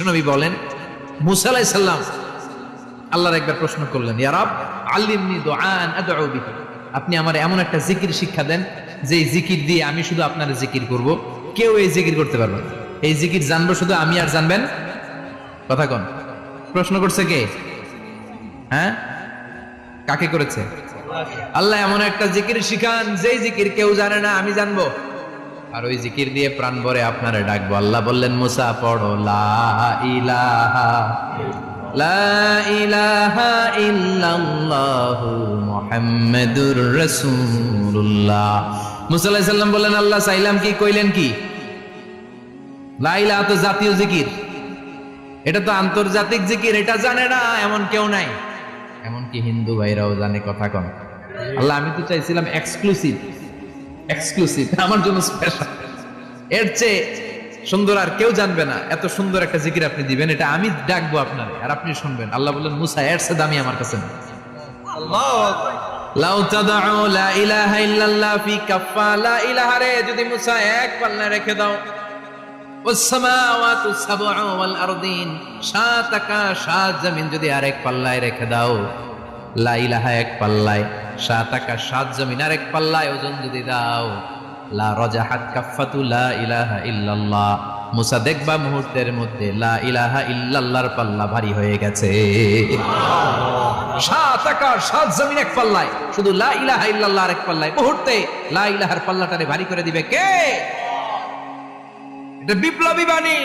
নবী বলেন মুসা আলাইহিস সালাম আল্লাহর একবার প্রশ্ন করলেন, ইয়া রব আল্লিমনি দুআন আদউ বিহি, আপনি আমার এমন একটা জিকির শিক্ষা দেন যে জিকির দিয়ে আমি শুধু আপনার জিকির করব, কেউ এই জিকির করতে পারবে না, এই জিকির জানবো শুধু আমি আর জানবেন। কথা কোন? প্রশ্ন করছে কে? হ্যাঁ, কাকে করেছে? আল্লাহ এমন একটা জিকির শিখান যেই জিকির কেউ জানে না, আমি জানবো, আর ওই জিকির দিয়ে প্রাণ ভরে আপনারে ডাকবো। আল্লাহ বললেন মুসা পড়ো লা ইলাহা ইল্লাল্লাহু মুহাম্মাদুর রাসূলুল্লাহ। মুসা আলাইহিস সালাম বললেন আল্লাহ চাইলাম কি, কইলেন কি? লা ইলাহা তো জাতীয় জিকির, এটা তো আন্তর্জাতিক জিকির, এটা জানে না এমন কেউ নাই, এমনকি হিন্দু ভাইরাও জানে। কথা কন। আল্লাহ আমি তো চাইছিলাম এক্সক্লুসিভ, আমার জন্য স্পেশাল, এর চেয়ে সুন্দর আর কেউ জানবে না, এত সুন্দর একটা জিকির আপনি দিবেন, এটা আমি ডাকবো আপনারে আর আপনি শুনবেন। আল্লাহ বললেন মুসা এর চেয়ে দামি আমার কাছে না। আল্লাহু আকবার। লাউ তাদউ লা ইলাহা ইল্লাল্লাহ ফি কাফা, লা ইলাহা রে যদি মুসা এক পাল্লায় রেখে দাও, ওয়াস সামাওয়াতু সাবউ ওয়াল আরদিন, সাত আকাশ সাত জমিন যদি আরেক পাল্লায় রেখে দাও, লা ইলাহা এক পাল্লায়, সাত আকাশ সাত জমিন আরেক পাল্লায় ওজন যদি দাও, লা রাজাহাত কাফাতু লা ইলাহা ইল্লাল্লাহ, মুসা দেখবা মুহূর্তের মধ্যে লা ইলাহা ইল্লাল্লাহর পাল্লা ভারী হয়ে গেছে। সাত আকাশ সাত জমিন এক পাল্লায়, শুধু লা ইলাহা ইল্লাল্লাহ আরেক পাল্লায়, মুহূর্তে লা ইলাহার পাল্লাটারে ভারী করে দিবে কে? এটা বিপ্লবী বাণী।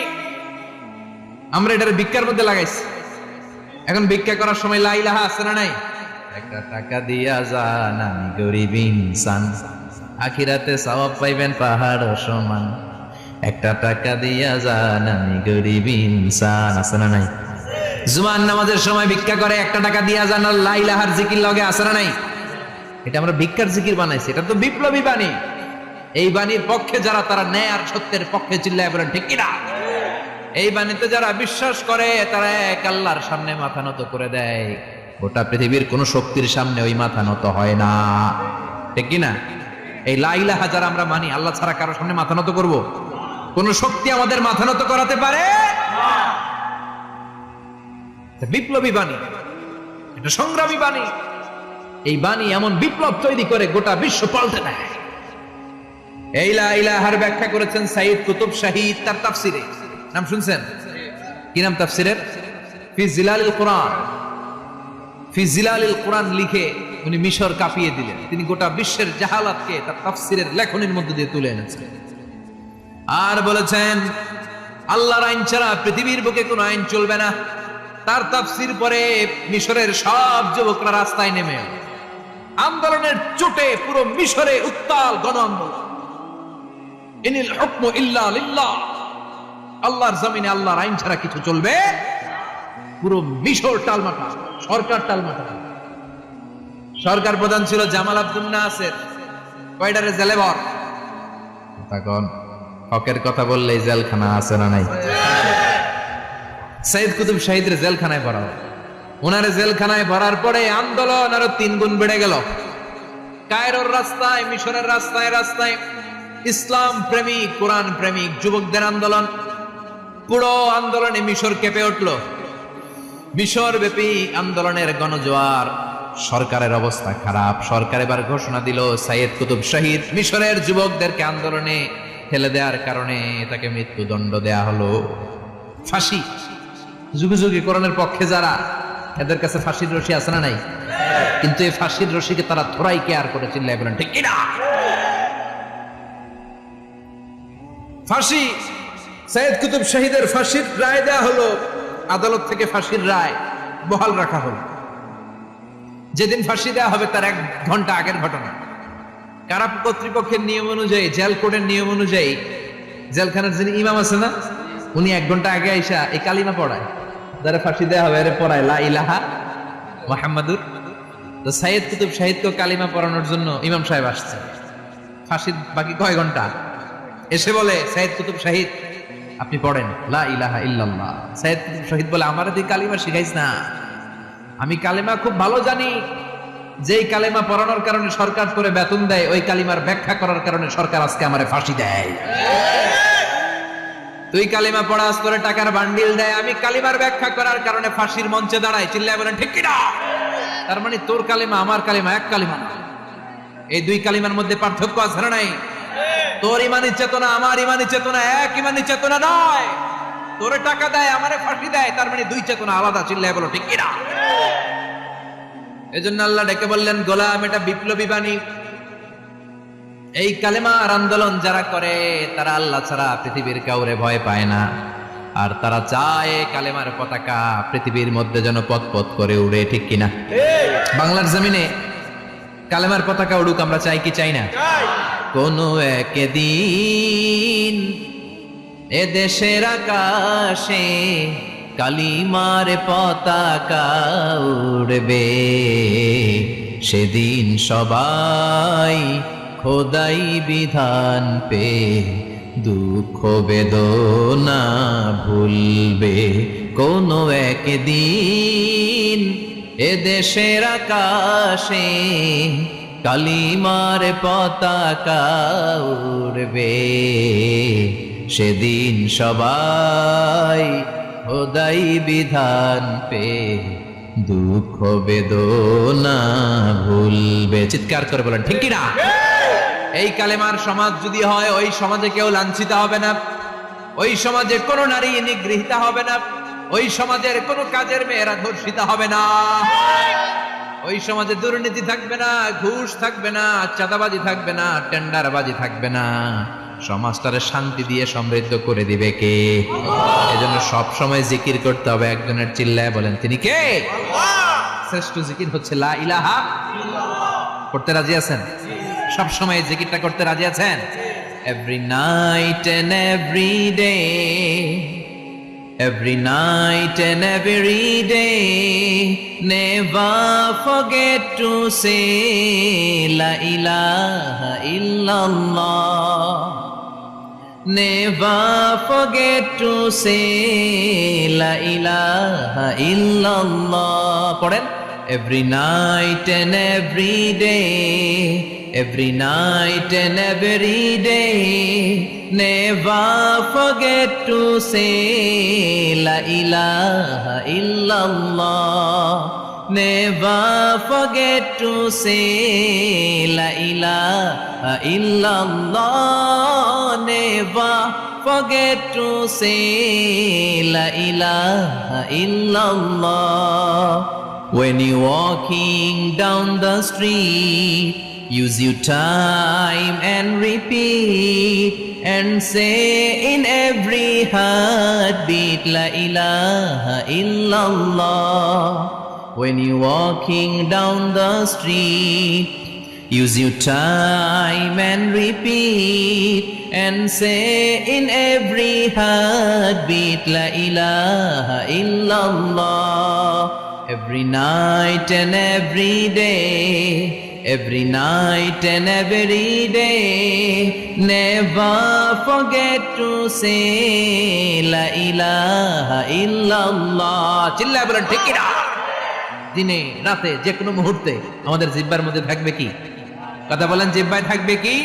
আমরা এটার ভিক্ষার মধ্যে লাগাইছি। এখন ভিক্ষা করার সময় লা ইলাহা আছে না নাই? একটা টাকা দিয়া যান আমি গরিব ইনসান, আখিরাতে সওয়াব পাইবেন পাহাড় সমান। একটা টাকা দিয়া যান আমি গরিব ইনসান, আছে না নাই? জুমার নামাজের সময় ভিক্ষা করে একটা টাকা দিয়া যান আর লা ইলাহার জিকির লগে, আছে না নাই? এটা আমরা ভিক্ষার জিকির বানাইছি, এটা তো বিপ্লবী বাণী। এই বাণীর পক্ষে যারা, তারা ন্যায় আর সত্যের পক্ষে চিল্লায় বলেন ঠিক কিনা? এই বাণীতে যারা বিশ্বাস করে তারা এক আল্লাহর সামনে মাথা নত করে দেয়, গোটা পৃথিবীর কোন শক্তির সামনে ওই মাথা নত হয় না, ঠিক কিনা? এই লা ইলাহা যারা আমরা মানি, আল্লাহ ছাড়া কারো সামনে মাথা নত করব? কোন শক্তি আমাদের মাথা নত করাতে পারে না। বিপ্লবী বাণী, এটা সংগ্রামী বাণী। এই বাণী এমন বিপ্লব তৈরি করে গোটা বিশ্ব পাল্টে দেয়। এই লা ইলাহার ব্যাখ্যা করেছেন সাইয়্যিদ কুতুব শাহীদ তার তাফসিরে। নাম শুনছেন? কি নাম তাফসিরের? ফি জিলালিল কোরআন। ফি জিলালিল কোরআন লিখে উনি মিশর কাঁপিয়ে দিলেন। তিনি গোটা বিশ্বের জাহালাতকে তার তাফসিরের লেখনের মধ্যে দিয়ে তুলে এনেছেন। আর বলেছেন আল্লাহর আইন ছাড়া পৃথিবীর বুকে কোনো আইন চলবে না। তার তাফসির পরে মিশরের সব যুবকরা রাস্তায় নেমে আন্দোলনের চোটে পুরো মিশরে উত্তাল গণ আন্দোলন। ইনিল হুকমু ইল্লা লিল্লাহ, আল্লাহর জমিনে আল্লাহর আইন ছাড়া কিছু চলবে? পুরো মিশর টালমাটা, সরকার টালমাটা। সরকার প্রধান ছিল জামাল আব্দুল নাসের, কয়টারে জেলে ভর। তখন হকের কথা বললেই জেলখানা আছে না নাই? সাইয়্যিদ কুতুব শাহীদের জেলখানায় ভরা, ওনারে জেলখানায় ভরার পরে আন্দোলন আরো 3 গুণ বেড়ে গেল। কায়রোর রাস্তায়, মিশরের রাস্তায় রাস্তায় ইসলাম প্রেমিক, কোরআন প্রেমিক যুবকদের আন্দোলন। পুরো আন্দোলনে মিশর কেঁপে উঠল। মিশর ব্যাপী আন্দোলনের গণজোয়ার। সরকারের অবস্থা খারাপ। সরকার এবার ঘোষণা দিল সাইয়্যিদ কুতুব শাহীদ মিশরের যুবকদেরকে আন্দোলনে ফেলে দেওয়ার কারণে তাকে মৃত্যুদণ্ড দেয়া হলো, ফাঁসি। যুগে যুগে কোরআনের পক্ষে যারা, এদের কাছে ফাঁসির রশি আছে না নাই? কিন্তু এই ফাঁসির রশিকে তারা থোড়াই কেয়ার করে চিল্লায় বলেন ঠিক কিনা? ফাঁসি, সাইয়্যিদ কুতুব শাহীদের ফাঁসির রায় দেয়া হলো। আদালত থেকে ফাঁসির রায় বহাল রাখা হলো। যেদিন ফাঁসি দেওয়া হবে তার 1 ঘন্টা আগের ঘটনা। কারা কর্তৃপক্ষের নিয়ম অনুযায়ী, জেল কোডের নিয়ম অনুযায়ী জেলখানার যিনি ইমাম আছে না, উনি 1 ঘন্টা আগে আইসা এই কালিমা পড়ায়, যারা ফাঁসি দেওয়া হবে এর পড়ায় লা ইলাহা মুহাম্মাদুর। তো সাইয়্যিদ কুতুব শাহীদকে কালিমা পড়ানোর জন্য ইমাম সাহেব আসছে। ফাঁসির বাকি কয় ঘন্টা, এসে বলে সাইয়্যিদ কুতুব শাহীদ আপনি পড়েন লা ইলাহা ইল্লাল্লাহ। সাইয়্যিদ কুতুব শাহীদ বলে আমার তুই কালিমা শিখাইস না, আমি কালিমা খুব ভালো জানি। যেই কালিমা পড়ানোর কারণে সরকার করে বেতন দেয়, ওই কালিমার ব্যাখ্যা করার কারণে সরকার আজকে আমারে ফাঁসি দেয়। তুই কালিমা পড়াস, করে টাকার বান্ডিল দেয়, আমি কালিমার ব্যাখ্যা করার কারণে ফাঁসির মঞ্চে দাঁড়াই, চিল্লায় বলেন ঠিক কিনা? তার মানে তোর কালিমা আমার কালিমা এক কালিমা না। এই দুই কালিমার মধ্যে পার্থক্য আছে না নাই? তোর ইমানি চেতনা আমার ইমানি চেতনা এক ইমানি চেতনা নয়। তোরে টাকা দেয়, আমারে ফাঁসি দেয়, তার মানে দুই চেতনা আলাদা, চিল্লায় বলো ঠিক কিনা? এজন্য আল্লাহ ডেকে বললেন, গোলাম এটা বিপ্লবী বাণী। এই কালেমার আন্দোলন যারা করে তারা আল্লাহ ছাড়া পৃথিবীর কাউরে ভয় পায় না, আর তারা চায় কালেমার পতাকা পৃথিবীর মধ্যে যেন পথ পথ করে উড়ে, ঠিক কিনা? বাংলার জমিনে কালেমার পতাকা উড়ুক, আমরা চাই কি চাই না? কোনো একদিন এ দেশের আকাশে কালিমার পতাকা উড়বে, সেদিন সবাই খোদাই বিধান পে দুঃখ বেদনা ভুলবে। কোনো একদিন এ দেশের আকাশে কালিমার পতাকা উড়বে, সেদিন সবাই খোদাই বিধান পে দুঃখ বেদনা ভুলবে। চিৎকার করে বলেন ঠিক কিনা? এই কালেমার সমাজ যদি হয়, ওই সমাজে কেউ লাঞ্ছিত হবে না, ওই সমাজে কোনো নারী নিগৃহীতা হবে না, ওই সমাজের কোনো কাজের মেয়েরা ধর্ষিত হবে না, ওই সমাজে দুর্নীতি থাকবে না, ঘুষ থাকবে না, চাঁদাবাজি থাকবে না, টেন্ডারবাজি থাকবে না। সমাজটারে শান্তি দিয়ে সমৃদ্ধ করে দিবে কে? এজন্য সব সময় জিকির করতে হবে একজনের, চিল্লায় বলেন তিনি কে? শ্রেষ্ঠ জিকির হচ্ছে লা ইলাহা ইল্লাল্লাহ। করতে রাজি আছেন? সব সময় জিকিরটা করতে রাজি আছেন? Every night and every day, every night and every day, never forget to say la ilaha illallah, never forget to say la ilaha illallah. পড়েন, every night and every day, every night and every day, never forget to say la ilaha illallah, never forget to say la ilaha illallah, never forget to say la ilaha illallah. When you're walking down the street, use your time and repeat and say in every heartbeat la ilaha illallah. When you're walking down the street, use your time and repeat and say in every heartbeat la ilaha illallah. Every night and every day, every night and every day, never forget to say la ilaha illallah. চিল্লায় বলেন ঠিক কিনা? দিনে রাতে যে কোনো মুহূর্তে আমাদের জিহ্বার মধ্যে থাকবে কি? কথা বলেন, জিহ্বায় থাকবে কি?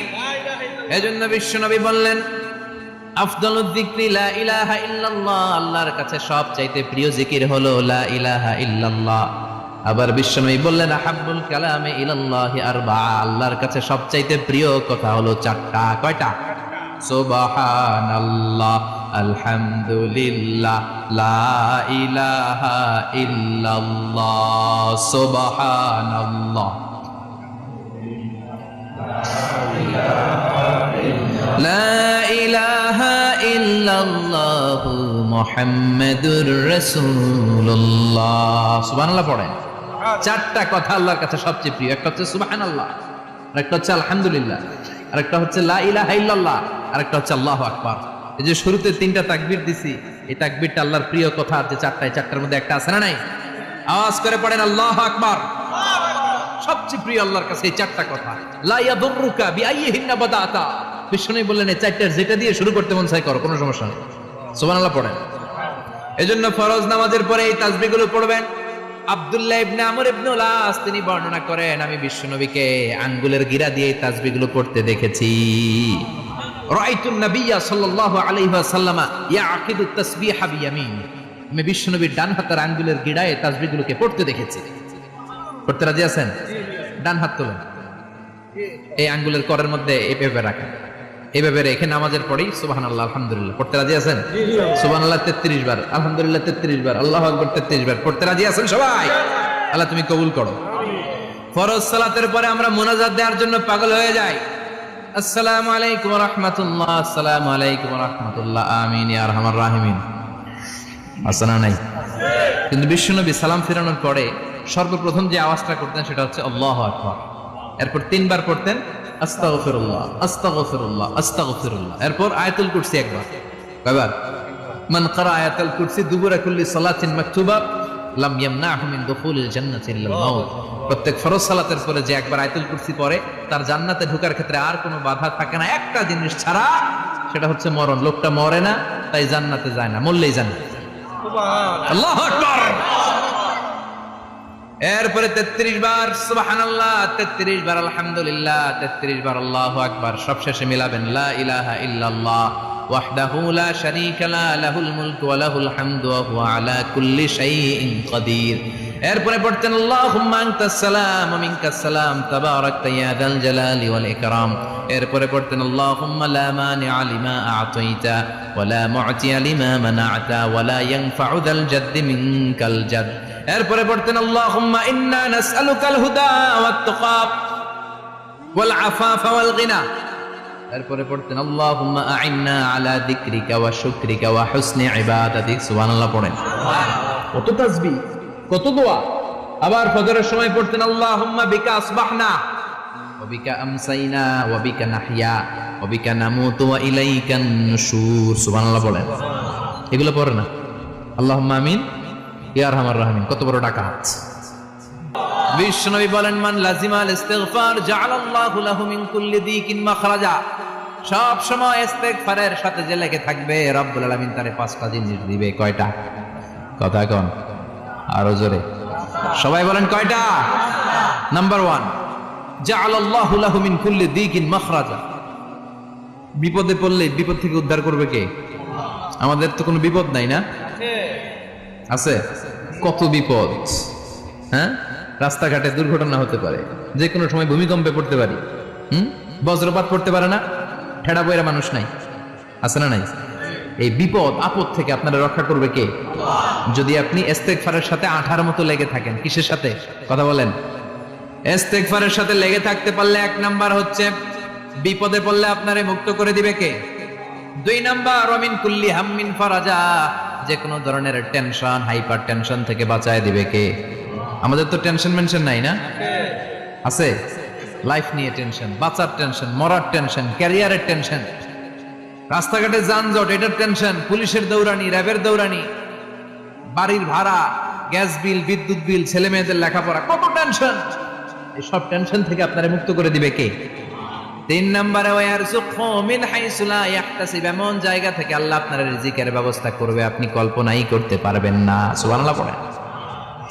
এজন্য বিশ্বনবী বললেন, আফদালুয যিকরি লা ইলাহা ইল্লাল্লাহ, আল্লাহর কাছে সবচাইতে প্রিয় জিকির হলো লা ইলাহা ইল্লাল্লাহ। আবার বিশ্বনবী বললেন, আহাব্বুল কালামে ইলাল্লাহি আরবা, আল্লাহর কাছে সবচাইতে প্রিয় কথা হলো চারটা। কয়টা? সুবহানাল্লাহ, আলহামদুলিল্লাহ, লা ইলাহা ইল্লাল্লাহ। সুবহানাল্লাহ, লা ইলাহা ইল্লাল্লাহ, মুহাম্মাদুর রাসূলুল্লাহ। সুবহানাল্লাহ পড়েন। চারটা কথা আল্লাহর কাছে সবচেয়ে প্রিয়। একটা হচ্ছে সুবহানাল্লাহ, আরেকটা হচ্ছে আলহামদুলিল্লাহ, আরেকটা হচ্ছে লা ইলাহা ইল্লাল্লাহ, আরেকটা হচ্ছে আল্লাহু আকবার। এই যে শুরুতে তিনটা তাকবীর দিছি, এই তাকবীরটা আল্লাহর প্রিয় কথা যে চারটায়, চারটার মধ্যে একটা আছে না নাই? আওয়াজ করে পড়েন আল্লাহু আকবার। সবচেয়ে প্রিয় আল্লাহর কাছে এই চারটা কথা। লা ইয়াদুররুকা বিআইয়িহিন্না বাদাতা, বিষ্ণু বললেন এই চারটার যেটা দিয়ে শুরু করতে মন চায় করো, কোনো সমস্যা নেই। সুবহানাল্লাহ পড়েন। এজন্য ফরজ নামাজের পরে এই তাসবিহগুলো পড়বেন। আব্দুল্লাহ ইবনে আমর ইবনে আস তিনি বর্ণনা করেন, আমি বিশ্বনবীকে আঙ্গুলের গিরা দিয়ে এই তাসবিহগুলো পড়তে দেখেছি। রাআইতুন নাবিয়্যা সাল্লাল্লাহু আলাইহি ওয়াসাল্লাম ইয়াকিদু তাসবিহ বিয়ামিনি, আমি বিশ্বনবীর ডান হাতের আঙ্গুলের গিড়ায় তাসবিহগুলোকে পড়তে দেখেছি। পড়তে রাজি আছেন? ডান হাত তোলেন, এই আঙ্গুলের করের মধ্যে এইভাবে রাখেন, এইভাবে রেখে নামাজের পরেই সুবহানাল্লাহ আলহামদুলিল্লাহ পড়তে রাজি আছেন? সুবহানাল্লাহ 33 বার, আলহামদুলিল্লাহ 33 বার, আল্লাহু আকবার 33 বার পড়তে রাজি আছেন সবাই? আল্লাহ তুমি কবুল করো। ফরজ সালাতের পরে আমরা মুনাজাত দেওয়ার জন্য পাগল হয়ে যাই। আসসালামু আলাইকুম ওয়া রাহমাতুল্লাহ, আসসালামু আলাইকুম ওয়া রাহমাতুল্লাহ, আমিন ইয়া আরহামার রাহিমিন। আসসালামু নাই। কিন্তু বিশ্বনবী সালাম ফিরানোর পরে সর্বপ্রথম যে আওয়াজটা করতেন সেটা হচ্ছে আল্লাহু আকবার। এরপর 3 বার পড়তেন আস্তাগফিরুল্লাহ, আস্তাগফিরুল্লাহ, আস্তাগফিরুল্লাহ। এরপর আয়াতুল কুরসি একবার। কয়বার? মান ক্বারা আয়াতুল কুরসি দুবুরা কুল্লি সালাতিন মাকতুবা লাম ইয়ামনাহু মিন দুখুলিল জান্নাতি ইল্লাল মাউত। প্রত্যেক ফরজ সালাতের পরে যে একবার আয়াতুল কুরসি পড়ে তার জান্নাতে ঢোকার ক্ষেত্রে আর কোনো বাধা থাকে না, একটা জিনিস ছাড়া, সেটা হচ্ছে মরণ। লোকটা মরে না তাই জান্নাতে যায় না, মরলেই জান্নাত। সুবহানাল্লাহ, আল্লাহু আকবার। এরপরে 33 বার সুবহানাল্লাহ, 33 বার আলহামদুলিল্লাহ, 33 বার আল্লাহু আকবার। সবশেষে মিলাবেন লা ইলাহা ইল্লাল্লাহ ওয়াহদাহু লা শারীকা লা লাহুল মুলকু ওয়া লাহুল হামদু ওয়া হুয়া আলা কুল্লি শাইইন কাদির। এরপরে পড়তেন আল্লাহুম্মা আনতাস সালাম ওয়া মিনকাস সালাম তাবারাকতা ইয়া যাল জালালি ওয়াল ইকরাম। এরপরে পড়তেন আল্লাহুম্মা লা মানিআ লিমা আ'তাইতা ওয়া লা মু'তিয়া লিমা মানা'তা ওয়া লা ইয়ানফা'ু যাল জাদ্দি মিনকাল জাদ। এরপরে পড়তেন আল্লাহুম্মা ইন্না নাসআলুকাল হুদা ওয়াত তুকা ওয়াল আফাফা ওয়াল গিনা। এরপরে পড়তেন আল্লাহুম্মা আ'ইন্না আলা যিকরিকা ওয়া শুকরিকা ওয়া হুসনি ইবাদাতিক। সুবহানাল্লাহ পড়েন। কত তাসবিহ, কত দোয়া। আবার ফজরের সময় পড়তেন আল্লাহুম্মা বিকা আসবাহনা ওয়া বিকা আমসাইনা ওয়া বিকা নাহইয়া ওয়া বিকা নামুতু ওয়া ইলাইকান নুশুর। সুবহানাল্লাহ পড়েন। এগুলো পড়ে না? আল্লাহুম্মা আমিন ইয়া আরহামার রাহিমিন। কত বড় ডাকাত। বিশ্বনবী বলেন মান লাজিমাল ইস্তিগফার জাআলাল্লাহু লাহু মিন কুল্লি দিকিন মাখরাজা। সব সময় ইস্তিগফারের সাথে যে লেগে থাকবে রব্বুল আলামিন তারে 5টা জিনিস দিবে। কয়টা? কথা কোন? আরো জোরে সবাই বলেন কয়টা? নাম্বার 1, জাআলাল্লাহু লাহু মিন কুল্লি দিকিন মাখরাজা। বিপদে পড়লে বিপদ থেকে উদ্ধার করবে কে? আমাদের তো কোনো বিপদ নাই না? আছে। কত বিপদ। হ্যাঁ, রাস্তাঘাটে দুর্ঘটনা হতে পারে, যে কোনো সময় ভূমিকম্পে পড়তে পারি, বজ্রপাত পড়তে পারে না, ঠেড়া বইরা মানুষ নাই, আছে না নাই? এই বিপদ আপদ থেকে আপনারা রক্ষা করবে কে? যদি আপনি ইস্তেগফারের সাথে আঠার মতো লেগে থাকেন। কিসের সাথে? কথা বলেন। ইস্তেগফারের সাথে লেগে থাকতে পারলে 1 নাম্বার হচ্ছে বিপদে পড়লে আপনারে মুক্ত করে দিবে কে? 2 নাম্বার ওমিন কুল্লি হাম্মিন ফারাজা, যে কোনো ধরনের টেনশন, হাইপার টেনশন থেকে বাঁচায় দিবে কে? আমাদের তো টেনশন মেনশন নাই না? আছে। লাইফ নিয়ে টেনশন, বাঁচার টেনশন, মরার টেনশন, ক্যারিয়ারের টেনশন, রাস্তাঘাটে যানজট এটার টেনশন, পুলিশের দৌড়ানি, র্যাবের দৌড়ানি, বাড়ির ভাড়া, গ্যাস বিল, বিদ্যুৎ বিল, ছেলে মেয়েদের লেখাপড়া, কত টেনশন। এই সব টেনশন থেকে আপনারে মুক্ত করে দিবে কে? 3 নম্বরে ওয়ারযুকহু মিন হাইসু লা ইয়াহতাসিব, এমন জায়গা থেকে আল্লাহ আপনার রিজিকের ব্যবস্থা করবে আপনি কল্পনাই করতে পারবেন না। সুবহানাল্লাহ পড়েন।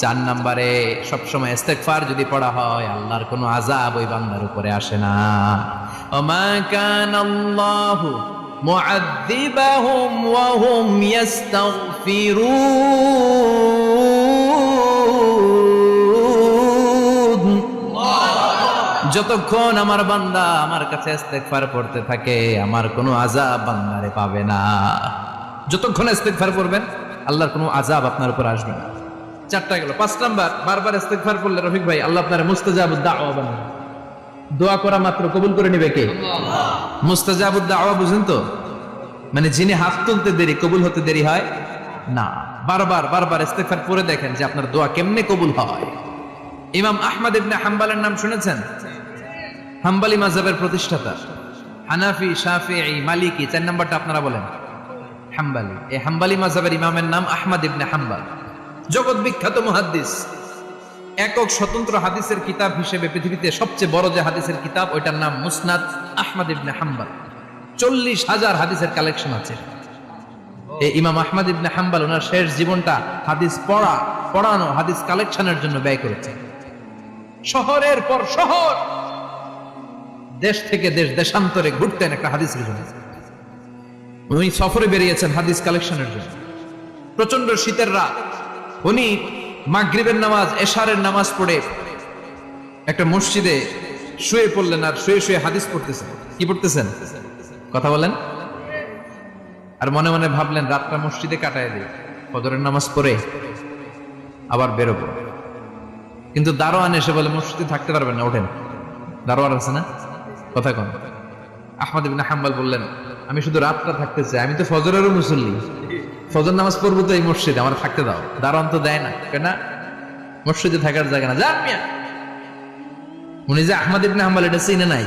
4 নম্বরে সবসময় ইস্তেগফার যদি পড়া হয় আল্লাহর কোনো আযাব ওই বান্দার উপরে আসে না। ওমা কানাল্লাহু মুআযযিবাহুম ওয়া হুম ইস্তাগফিরুন। যতক্ষণ আমার বান্দা আমার কাছে ইস্তেগফার পড়তে থাকে আমার কোনো আযাব বান্দারে পাবে না। যতক্ষণ ইস্তেগফার পড়বেন আল্লাহর কোনো আযাব আপনার উপর আসবে না। 4টা গেল। 5 নাম্বার, বারবার ইস্তেগফার পড়লে রফিক ভাই আল্লাহ আপনার মুস্তাজাবুদ দাওয়া বানাবে। দোয়া করা মাত্র কবুল করে নেবে কে? আল্লাহ। মুস্তাজাবুদ দাওয়া বুঝেন তো? মানে যিনি হাত তুলতে দেরি কবুল হতে দেরি হয় না। বারবার ইস্তেগফার পড়ে দেখেন যে আপনার দোয়া কেমনে কবুল হয়। ইমাম আহমদ ইবনে হাম্বলের নাম শুনেছেন? হাম্বলি মাযহাবের প্রতিষ্ঠাতা। হানাফি, শাফিঈ, মালিকি, 4 নাম্বারটা আপনারা বলেন। হাম্বলি। এই হাম্বলি মাযহাবের ইমামের নাম আহমদ ইবনে হাম্বল। জগৎ বিখ্যাত মুহাদ্দিস। একক স্বতন্ত্র হাদিসের কিতাব হিসেবে পৃথিবীতে সবচেয়ে বড় যে হাদিসের কিতাব ওইটার নাম মুসনাদ আহমদ ইবনে হাম্বল। 40,000 হাদিসের কালেকশন আছে। এই ইমাম আহমদ ইবনে হাম্বল ওনার শেষ জীবনটা হাদিস পড়ানো, হাদিস কালেকশনের জন্য ব্যয় করেছেন। শহরের পর শহর, দেশ থেকে দেশ, দেশান্তরে ঘুরতেন একটা হাদিসের জন্য। উনি সফরে বেরিয়েছেন হাদিস কালেকশনের জন্য। প্রচন্ড শীতের রাত, উনি মাগরিবের নামাজ এশারের নামাজ পড়ে একটা মসজিদে শুয়ে পড়লেন, আর শুয়ে শুয়ে হাদিস পড়তেছেন। কি পড়তেছেন? কথা বলেন। আর মনে মনে ভাবলেন রাতটা মসজিদে কাটায় দিই, ফজরের নামাজ পড়ে আবার বেরোবো। কিন্তু দারোয়ান এসে বলে মসজিদে থাকতে পারবেন না, ওঠেন। দারোয়ান আছে না, কথা কন। আহমদ ইবনে হাম্বল বললেন আমি শুধু রাতটা থাকতে চাই, আমি তো ফজরেরও মুসল্লি, ফজর নামাজ পড়বো তো এই মসজিদে, আমার থাকতে দাও। দারোয়ান তো দেয় না, কেন? মসজিদে থাকার জায়গা না, যান মিয়া। উনি যে আহমদ ইবনে হাম্বল এটা চিনে নাই,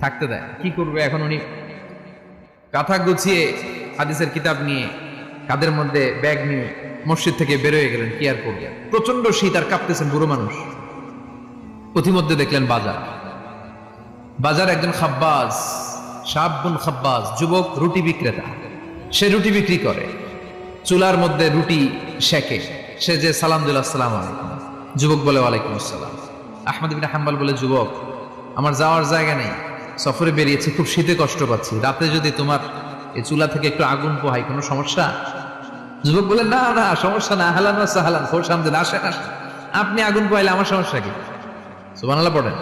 থাকতে দেয়। কি করবে এখন? উনি কাঁথা গুছিয়ে হাদিসের কিতাব নিয়ে কাদের মধ্যে ব্যাগ নিয়ে মসজিদ থেকে বেরোয় গেলেন। কি আর করবেন, প্রচন্ড শীত, আর কাঁপতেছেন বুড়ো মানুষ। পথিমধ্যে দেখলেন বাজার, বাজার একজন খাব্বাজ, শাবুন খাব্বাজ, যুবক রুটি বিক্রেতা। সে রুটি বিক্রি করে, চুলার মধ্যে রুটি সেকে। সে যে সালাম দিল আসসালামু আলাইকুম, যুবক বলে ওয়ালাইকুম আসসালাম। আহমদ ইবনে হাম্বল বলে যুবক আমার যাওয়ার জায়গা নেই, সফরে বেরিয়েছি, খুব শীতে কষ্ট পাচ্ছি, রাতে যদি তোমার এই চুলা থেকে একটু আগুন পোহাই কোনো সমস্যা? যুবক বলে না না সমস্যা না, আহলান ওয়া সাহলান, খোশ আমদেদ, আসেন আসেন, আপনি আগুন পোহাইলে আমার সমস্যা কি? সুবহানাল্লাহ পড়েন।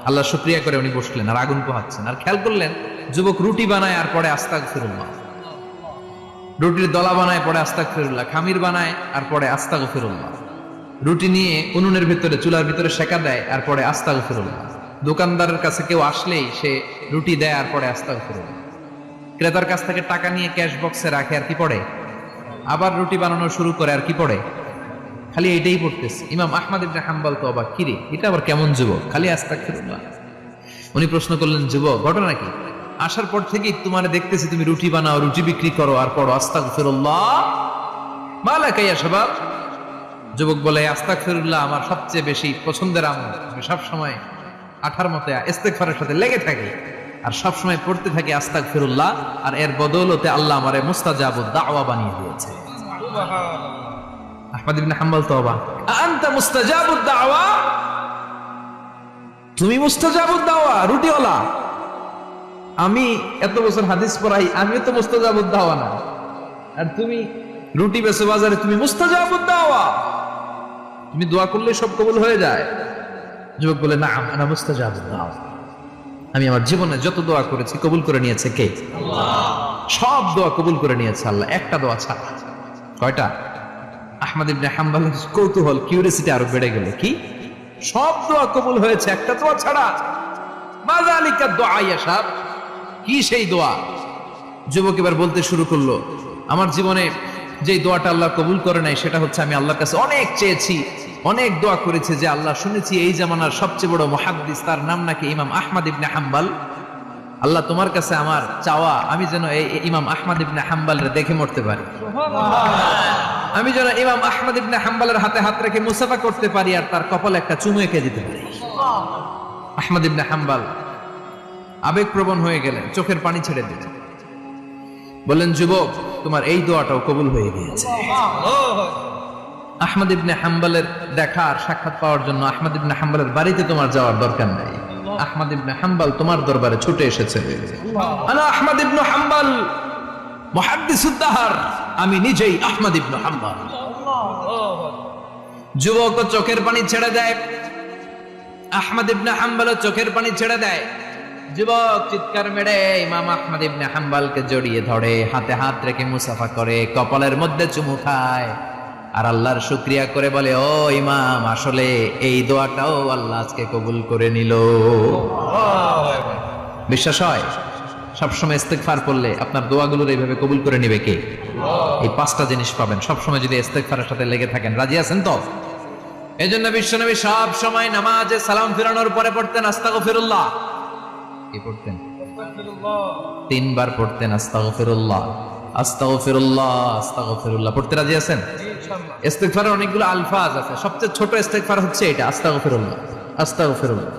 আল্লাহ শুকরিয়া করে উনি বসলেন আর আগুন পোহাচ্ছেন। আর খেয়াল করলেন যুবক রুটি বানায় আর পরে আস্তাগফিরুল্লাহ, রুটির দলা বানায় পরে আস্তাগফিরুল্লাহ, খামির বানায় আর পরে আস্তাগফিরুল্লাহ, রুটি নিয়ে উনুনের ভিতরে চুলার ভিতরে সেকা দেয় আর পরে আস্তাগফিরুল্লাহ। দোকানদারের কাছে কেউ আসলেই সে রুটি দেয় আর পরে আস্তাগফিরুল্লাহ। ক্রেতার কাছ থেকে টাকা নিয়ে ক্যাশ বক্সে রাখে আর কি পড়ে? আবার রুটি বানানো শুরু করে আর কি পড়ে? খালি এটাই পড়তেছে। ইমাম আহমদ ইবনে হাম্বল তো অবাক, কিরে এটা আবার কেমন যুবক, খালি আস্তাগফিরুল্লাহ। উনি প্রশ্ন করলেন যুবক ঘটনা কি? আসার পর থেকেই তোমার দেখতেছি তুমি রুটি বানাও, রুটি বিক্রি করো আর পড়ো আস্তাগফিরুল্লাহ, মালাকা ইয়া শাবাব। যুবক বলে আস্তাগফিরুল্লাহ আমার সবচেয়ে বেশি পছন্দের আমল, আমি সবসময় আঠার মতো ইস্তেগফারের সাথে লেগে থাকি আর সবসময় পড়তে থাকি আস্তাগফিরুল্লাহ, আর এর বদৌলতে আল্লাহ আমারে মুস্তাজাবুদ দাওয়া বানিয়ে দিয়েছে। আহমদ ইবনে হাম্বল তো অবাক, আনতা মুস্তাজাবুদ দাওয়া, তুমি মুস্তাজাবুদ দাওয়া রুটিওয়ালা? আমি এত বছর হাদিস পড়াই, আমিও তো মুস্তাজাবুদ দাওয়া না, আর তুমি রুটি বেচো বাজারে, তুমি মুস্তাজাবুদ দাওয়া, তুমি দোয়া করলে সব কবুল হয়ে যায়? যুবক বলে না আনা মুস্তাজাবুদ দাওয়া, আমি আমার জীবনে যত দোয়া করেছি কবুল করে নিয়েছে কে? আল্লাহ। সব দোয়া কবুল করে নিয়েছে আল্লাহ, একটা দোয়া ছাড়া। কয়টা? আহমদ ইবনে হাম্বলের কৌতূহল, কিউরিয়াসিটি আরো বেড়ে গেল। কি? সব দোয়া কবুল হয়েছে একটা দোয়া ছাড়া। মাযালিকা দুআ ইয়া শাব, কি সেই দোয়া? যুবক এবার বলতে শুরু করলো আমার জীবনে যে দোয়াটা আল্লাহ কবুল করে নাই সেটা হচ্ছে আমি আল্লাহর কাছে অনেক চেয়েছি, অনেক দোয়া করেছে যে আল্লাহ শুনেছি এই জামানার সবচেয়ে বড় মুহাদ্দিস, তার নাম নাকি ইমাম আহমদ ইবনে হাম্বল। আল্লাহ তোমার কাছে আমার চাওয়া আমি যেন এই ইমাম আহমদ ইবনে হাম্বলের দেখে মরতে পারি, আমি যেন ইমাম আহমদ ইবনে হাম্বলের হাতে হাত রেখে মুসাফা করতে পারি আর তার কপালে একটা চুমু এঁকে দিতে পারি। আহমদ ইবনে হাম্বল আবেগপ্রবণ হয়ে গেলেন, চোখের পানি ছেড়ে দিলেন, বললেন যুবক তোমার এই দোয়াটাও কবুল হয়ে গিয়েছে। আহমদ ইবনে হাম্বলের দেখা আর সাক্ষাৎ পাওয়ার জন্য আহমদ ইবনে হাম্বলের বাড়িতে তোমার যাওয়ার দরকার নাই, আহমদ ইবনে হাম্বল তোমার দরবারে ছুটে এসেছে। আনা আহমদ ইবনে হাম্বল মুহাদ্দিসুদ দাহর, আমি নিজেই আহমদ ইবনে হাম্বল। যুবক চোখের পানি ছেড়ে দেয়, আহমদ ইবনে হাম্বল চোখের পানি ছেড়ে দেয়। যুবক চিৎকার মেরে ইমাম আহমদ ইবনে হাম্বলকে জড়িয়ে ধরে, হাতে হাত রেখে মুসাফা করে, কপালের মধ্যে চুমু খায় আর আল্লাহর শুকরিয়া করে বলে ও ইমাম আসলে এই দোয়াটাও আল্লাহ আজকে কবুল করে নিল। বিশ্বাস হয় সবসময় ইস্তেগফার করলে আপনার দোয়াগুলোর এইভাবে কবুল করে নিবে কে? এই পাঁচটা জিনিস পাবেন সবসময় যদি ইস্তেগফারের সাথে লেগে থাকেন। রাজি আছেন তো? এই জন্য বিশ্বনবী সব সময় নামাজে সালাম ফিরানোর পরে পড়তেন আস্তাগফিরুল্লাহ। কি পড়তেন? তিনবার পড়তেন আস্তাগফিরুল্লাহ, আস্তাগফিরুল্লাহ, আস্তাগফিরুল্লাহ। পড়তে রাজি আছেন? ইস্তেগফারের অনেকগুলো আলফাজ আছে, সবচেয়ে ছোট ইস্তেগফার হচ্ছে এটা আস্তাগফিরুল্লাহ, আস্তাগফিরুল্লাহ।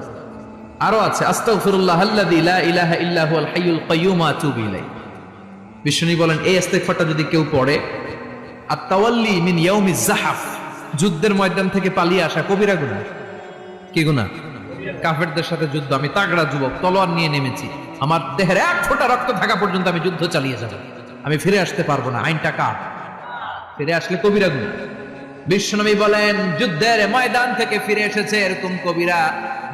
আরো আছে আস্তাগফিরুল্লাহ আল্লাযী লা ইলাহা ইল্লা হুয়াল হাইয়ুল কাইয়্যুম ওয়া আতুবু ইলাইহি। বিষ্ণু বলেন এই ইস্তেগফারটা যদি কেউ পড়ে, আত-তাওয়াল্লি মিন ইয়াউমিজ যাহাফ, যুদ্ধের ময়দান থেকে পালিয়ে আসা কবিরা গুনাহ। কি গুনাহ? কাফেরদের সাথে যুদ্ধ, আমি তাগড়া যুবক তলোয়ার নিয়ে নেমেছি, আমার দেহের এক ফোঁটা রক্ত থাকা পর্যন্ত আমি যুদ্ধ চালিয়ে যাব, আমি ফিরে আসতে পারবো না। আইনটা কার? ফিরে আসলে কবিরা গুনাহ। বিশ্বনবী বলেন, যুদ্ধের ময়দান থেকে ফিরে এসেছে এরকম কবিরা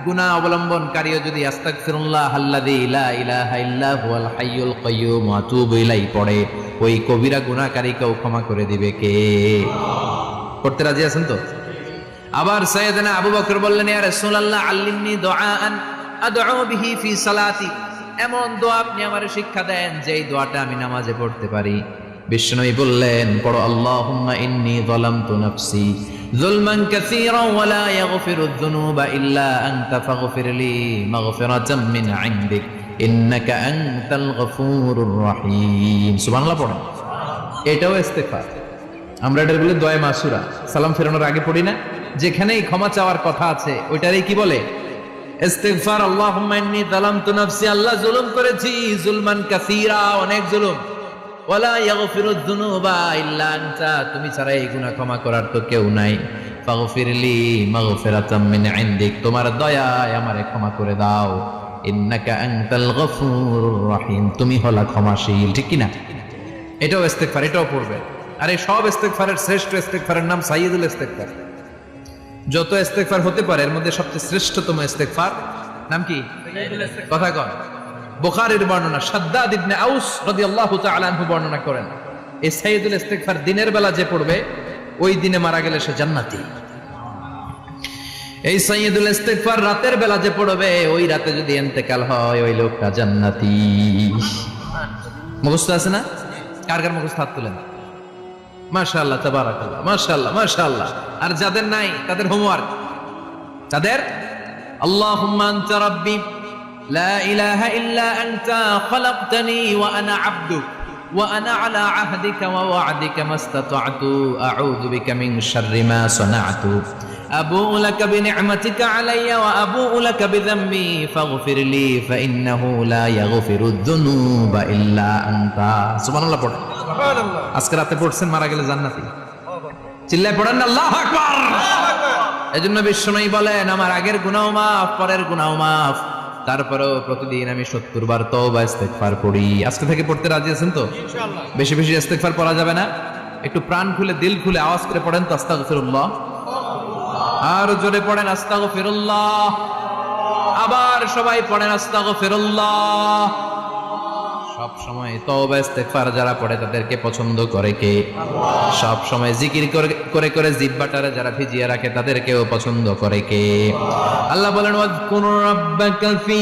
গুনাহ অবলম্বনকারীও যদি আস্তাগফিরুল্লাহ আল্লাযী লা ইলাহা ইল্লা হুয়াল হাইয়ুল কাইয়্যুম ওয়া আতুবু ইলাইহি পড়ে, ওই কবিরা গুনাহকারীকেও ক্ষমা করে দিবে কে? করতে রাজি আছেন তো? আবার সাইয়েদনা আবু বকর বললেন, ইয়া রাসূলুল্লাহ আল্লিমনি দুআআন আদউ বিহি ফি সালাতি, এমন দোয়া আপনি আমারে শিক্ষা দেন যেই দোয়াটা আমি নামাজে পড়তে পারি। বিশ্বনবী বললেন, পড়ো আল্লাহুম্মা ইন্নী যালামতু নাফসি যুলমান কাসীরা ওয়া লা ইয়াগফিরুয যুনুবা ইল্লা আনতা ফাগফিরলি মাগফিরাতাম মিন ইনদিক ইন্নাকা আনতাল গফুরুর রহিম। সুবহানাল্লাহ পড়েন। এটাও ইস্তেগফার। আমরা এটার বলে দোয়া মাসুরা, সালাম ফেরানোর আগে পড়ি না? যেখানেই ক্ষমা চাওয়ার কথা আছে ওইটারই কি বলে? ইস্তিগফার। আল্লাহুম্মা ইন্নী যালামতু নাফসি, আল্লাহ জুলুম করেছি, যুলমান কাসীরা, অনেক জুলুম। ওয়ালা ইয়াগফিরুয যুনুবা ইল্লা আনতা, তুমি ছাড়া এই গুনাহ ক্ষমা করার তো কেউ নাই। ফাগফিরলি মাগফিরাতাম মিন ইনদিক, তোমার দয়ায় আমারে ক্ষমা করে দাও। ইন্নাকা আনতাল গফুরুর রহিম, তুমি হলা ক্ষমাশীল। ঠিক কি না? এটাও ইস্তিগফার, এটাও পড়বে। আর এই সব ইস্তিগফারের শ্রেষ্ঠ ইস্তিগফারের নাম সাইয়্যিদুল ইস্তিগফার। যত ইস্তেগফার হতে পারে এর মধ্যে সবচেয়ে শ্রেষ্ঠতম ইস্তেগফার নাম কি? কথা কন। বুখারীর বর্ণনা, শাদ্দাদ ইবনে আউস রাদিয়াল্লাহু তাআলা আনহু বর্ণনা করেন, এই সাইয়্যিদুল ইস্তেগফার দিনের বেলা যে পড়বে ওই দিনে মারা গেলে সে জান্নাতি। এই সাইয়্যিদুল ইস্তেগফার রাতের বেলা যে পড়বে ওই রাতে যদি ইন্তেকাল হয় ওই লোকটা জান্নাতি। মুখস্থ আছে না? কার কার মুখস্থ হাত তুলেন। মাশাআল্লাহ, তাবারাকাল্লাহ, মাশাআল্লাহ, মাশাআল্লাহ। আর যাদের নাই তাদের হোমওয়ার্ক, তাদের আল্লাহুম্মা আনতা রাব্বি লা ইলাহা ইল্লা আনতা খালাকতানি ওয়া আনা আবদুক ওয়া আনা আলা আহদিকা ওয়া ওয়া'দিকা মাস্তাতা'তু আউযু বিকা মিন শাররি মা সানা'তু আবু'ু লাকা বিনি'মাতিকা আলাইয়া ওয়া আবু'ু লাকা বিযামবি ফাগফিরলি ফাইন্নাহু লা ইয়াগফিরুয যুনুবা ইল্লা আনতা। সুবহানাল্লাহ পড়েন। আজকে রাতে পড়ছেন, মারা গেলে জান্নাতি। চিল্লায় পড়েন না আল্লাহু আকবার। এজন্য বিশ্বনবী বলেন, আমার আগের গুনাহ মাফ, পরের গুনাহ মাফ, তারপরেও প্রতিদিন আমি 70 বার তওবা ইস্তেগফার পড়ি। আজকে থেকে পড়তে রাজি আছেন তো? ইনশাআল্লাহ। বেশি বেশি ইস্তেগফার পড়া যাবে না? একটু প্রাণ খুলে দিল খুলে আওয়াজ করে পড়েন তো আস্তাগফিরুল্লাহ। আর জোরে পড়েন আস্তাগফিরুল্লাহ। আবার সবাই পড়েন আস্তাগফিরুল্লাহ। সব সময় তওবা ইস্তেগফার যারা পড়ে তাদেরকে পছন্দ করে কে? আল্লাহ। সব সময় জিকির করে করে জিহ্বাটারে যারা ভিজিয়ে রাখে তাদেরকেও পছন্দ করে কে? আল্লাহ বলেন, ওয়াযকুর রাব্বাকা ফি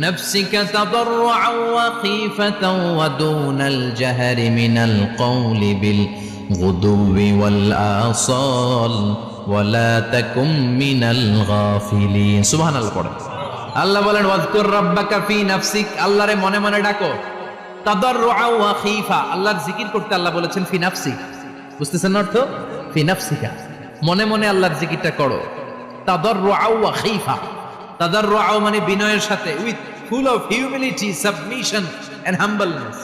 নাফসিকা তাদাররুআন ওয়া খীফাতান ওয়া দুনাল জাহরি মিনাল কওলি বিল গুদুওয়ি ওয়াল আসাল ওয়া লা তাকুম মিনাল গাফিলিন। সুবহানাল্লাহ পড়েন। আল্লাহ বলেন, ওয়াযকুর রাব্বাকা ফি নাফসিক, আল্লাহরে মনে মনে ডাকো। তাদাররুআন ওয়া খীফা, আল্লাহর জিকির করতে আল্লাহ বলেছেন ফি নাফসিক। বুঝতেছেন অর্থ? ফি নাফসিকা, মনে মনে আল্লাহর জিকিরটা করো। তাদাররুআন ওয়া খীফা, তাদাররুআন মানে বিনয়ের সাথে, with full of humility, submission and humbleness,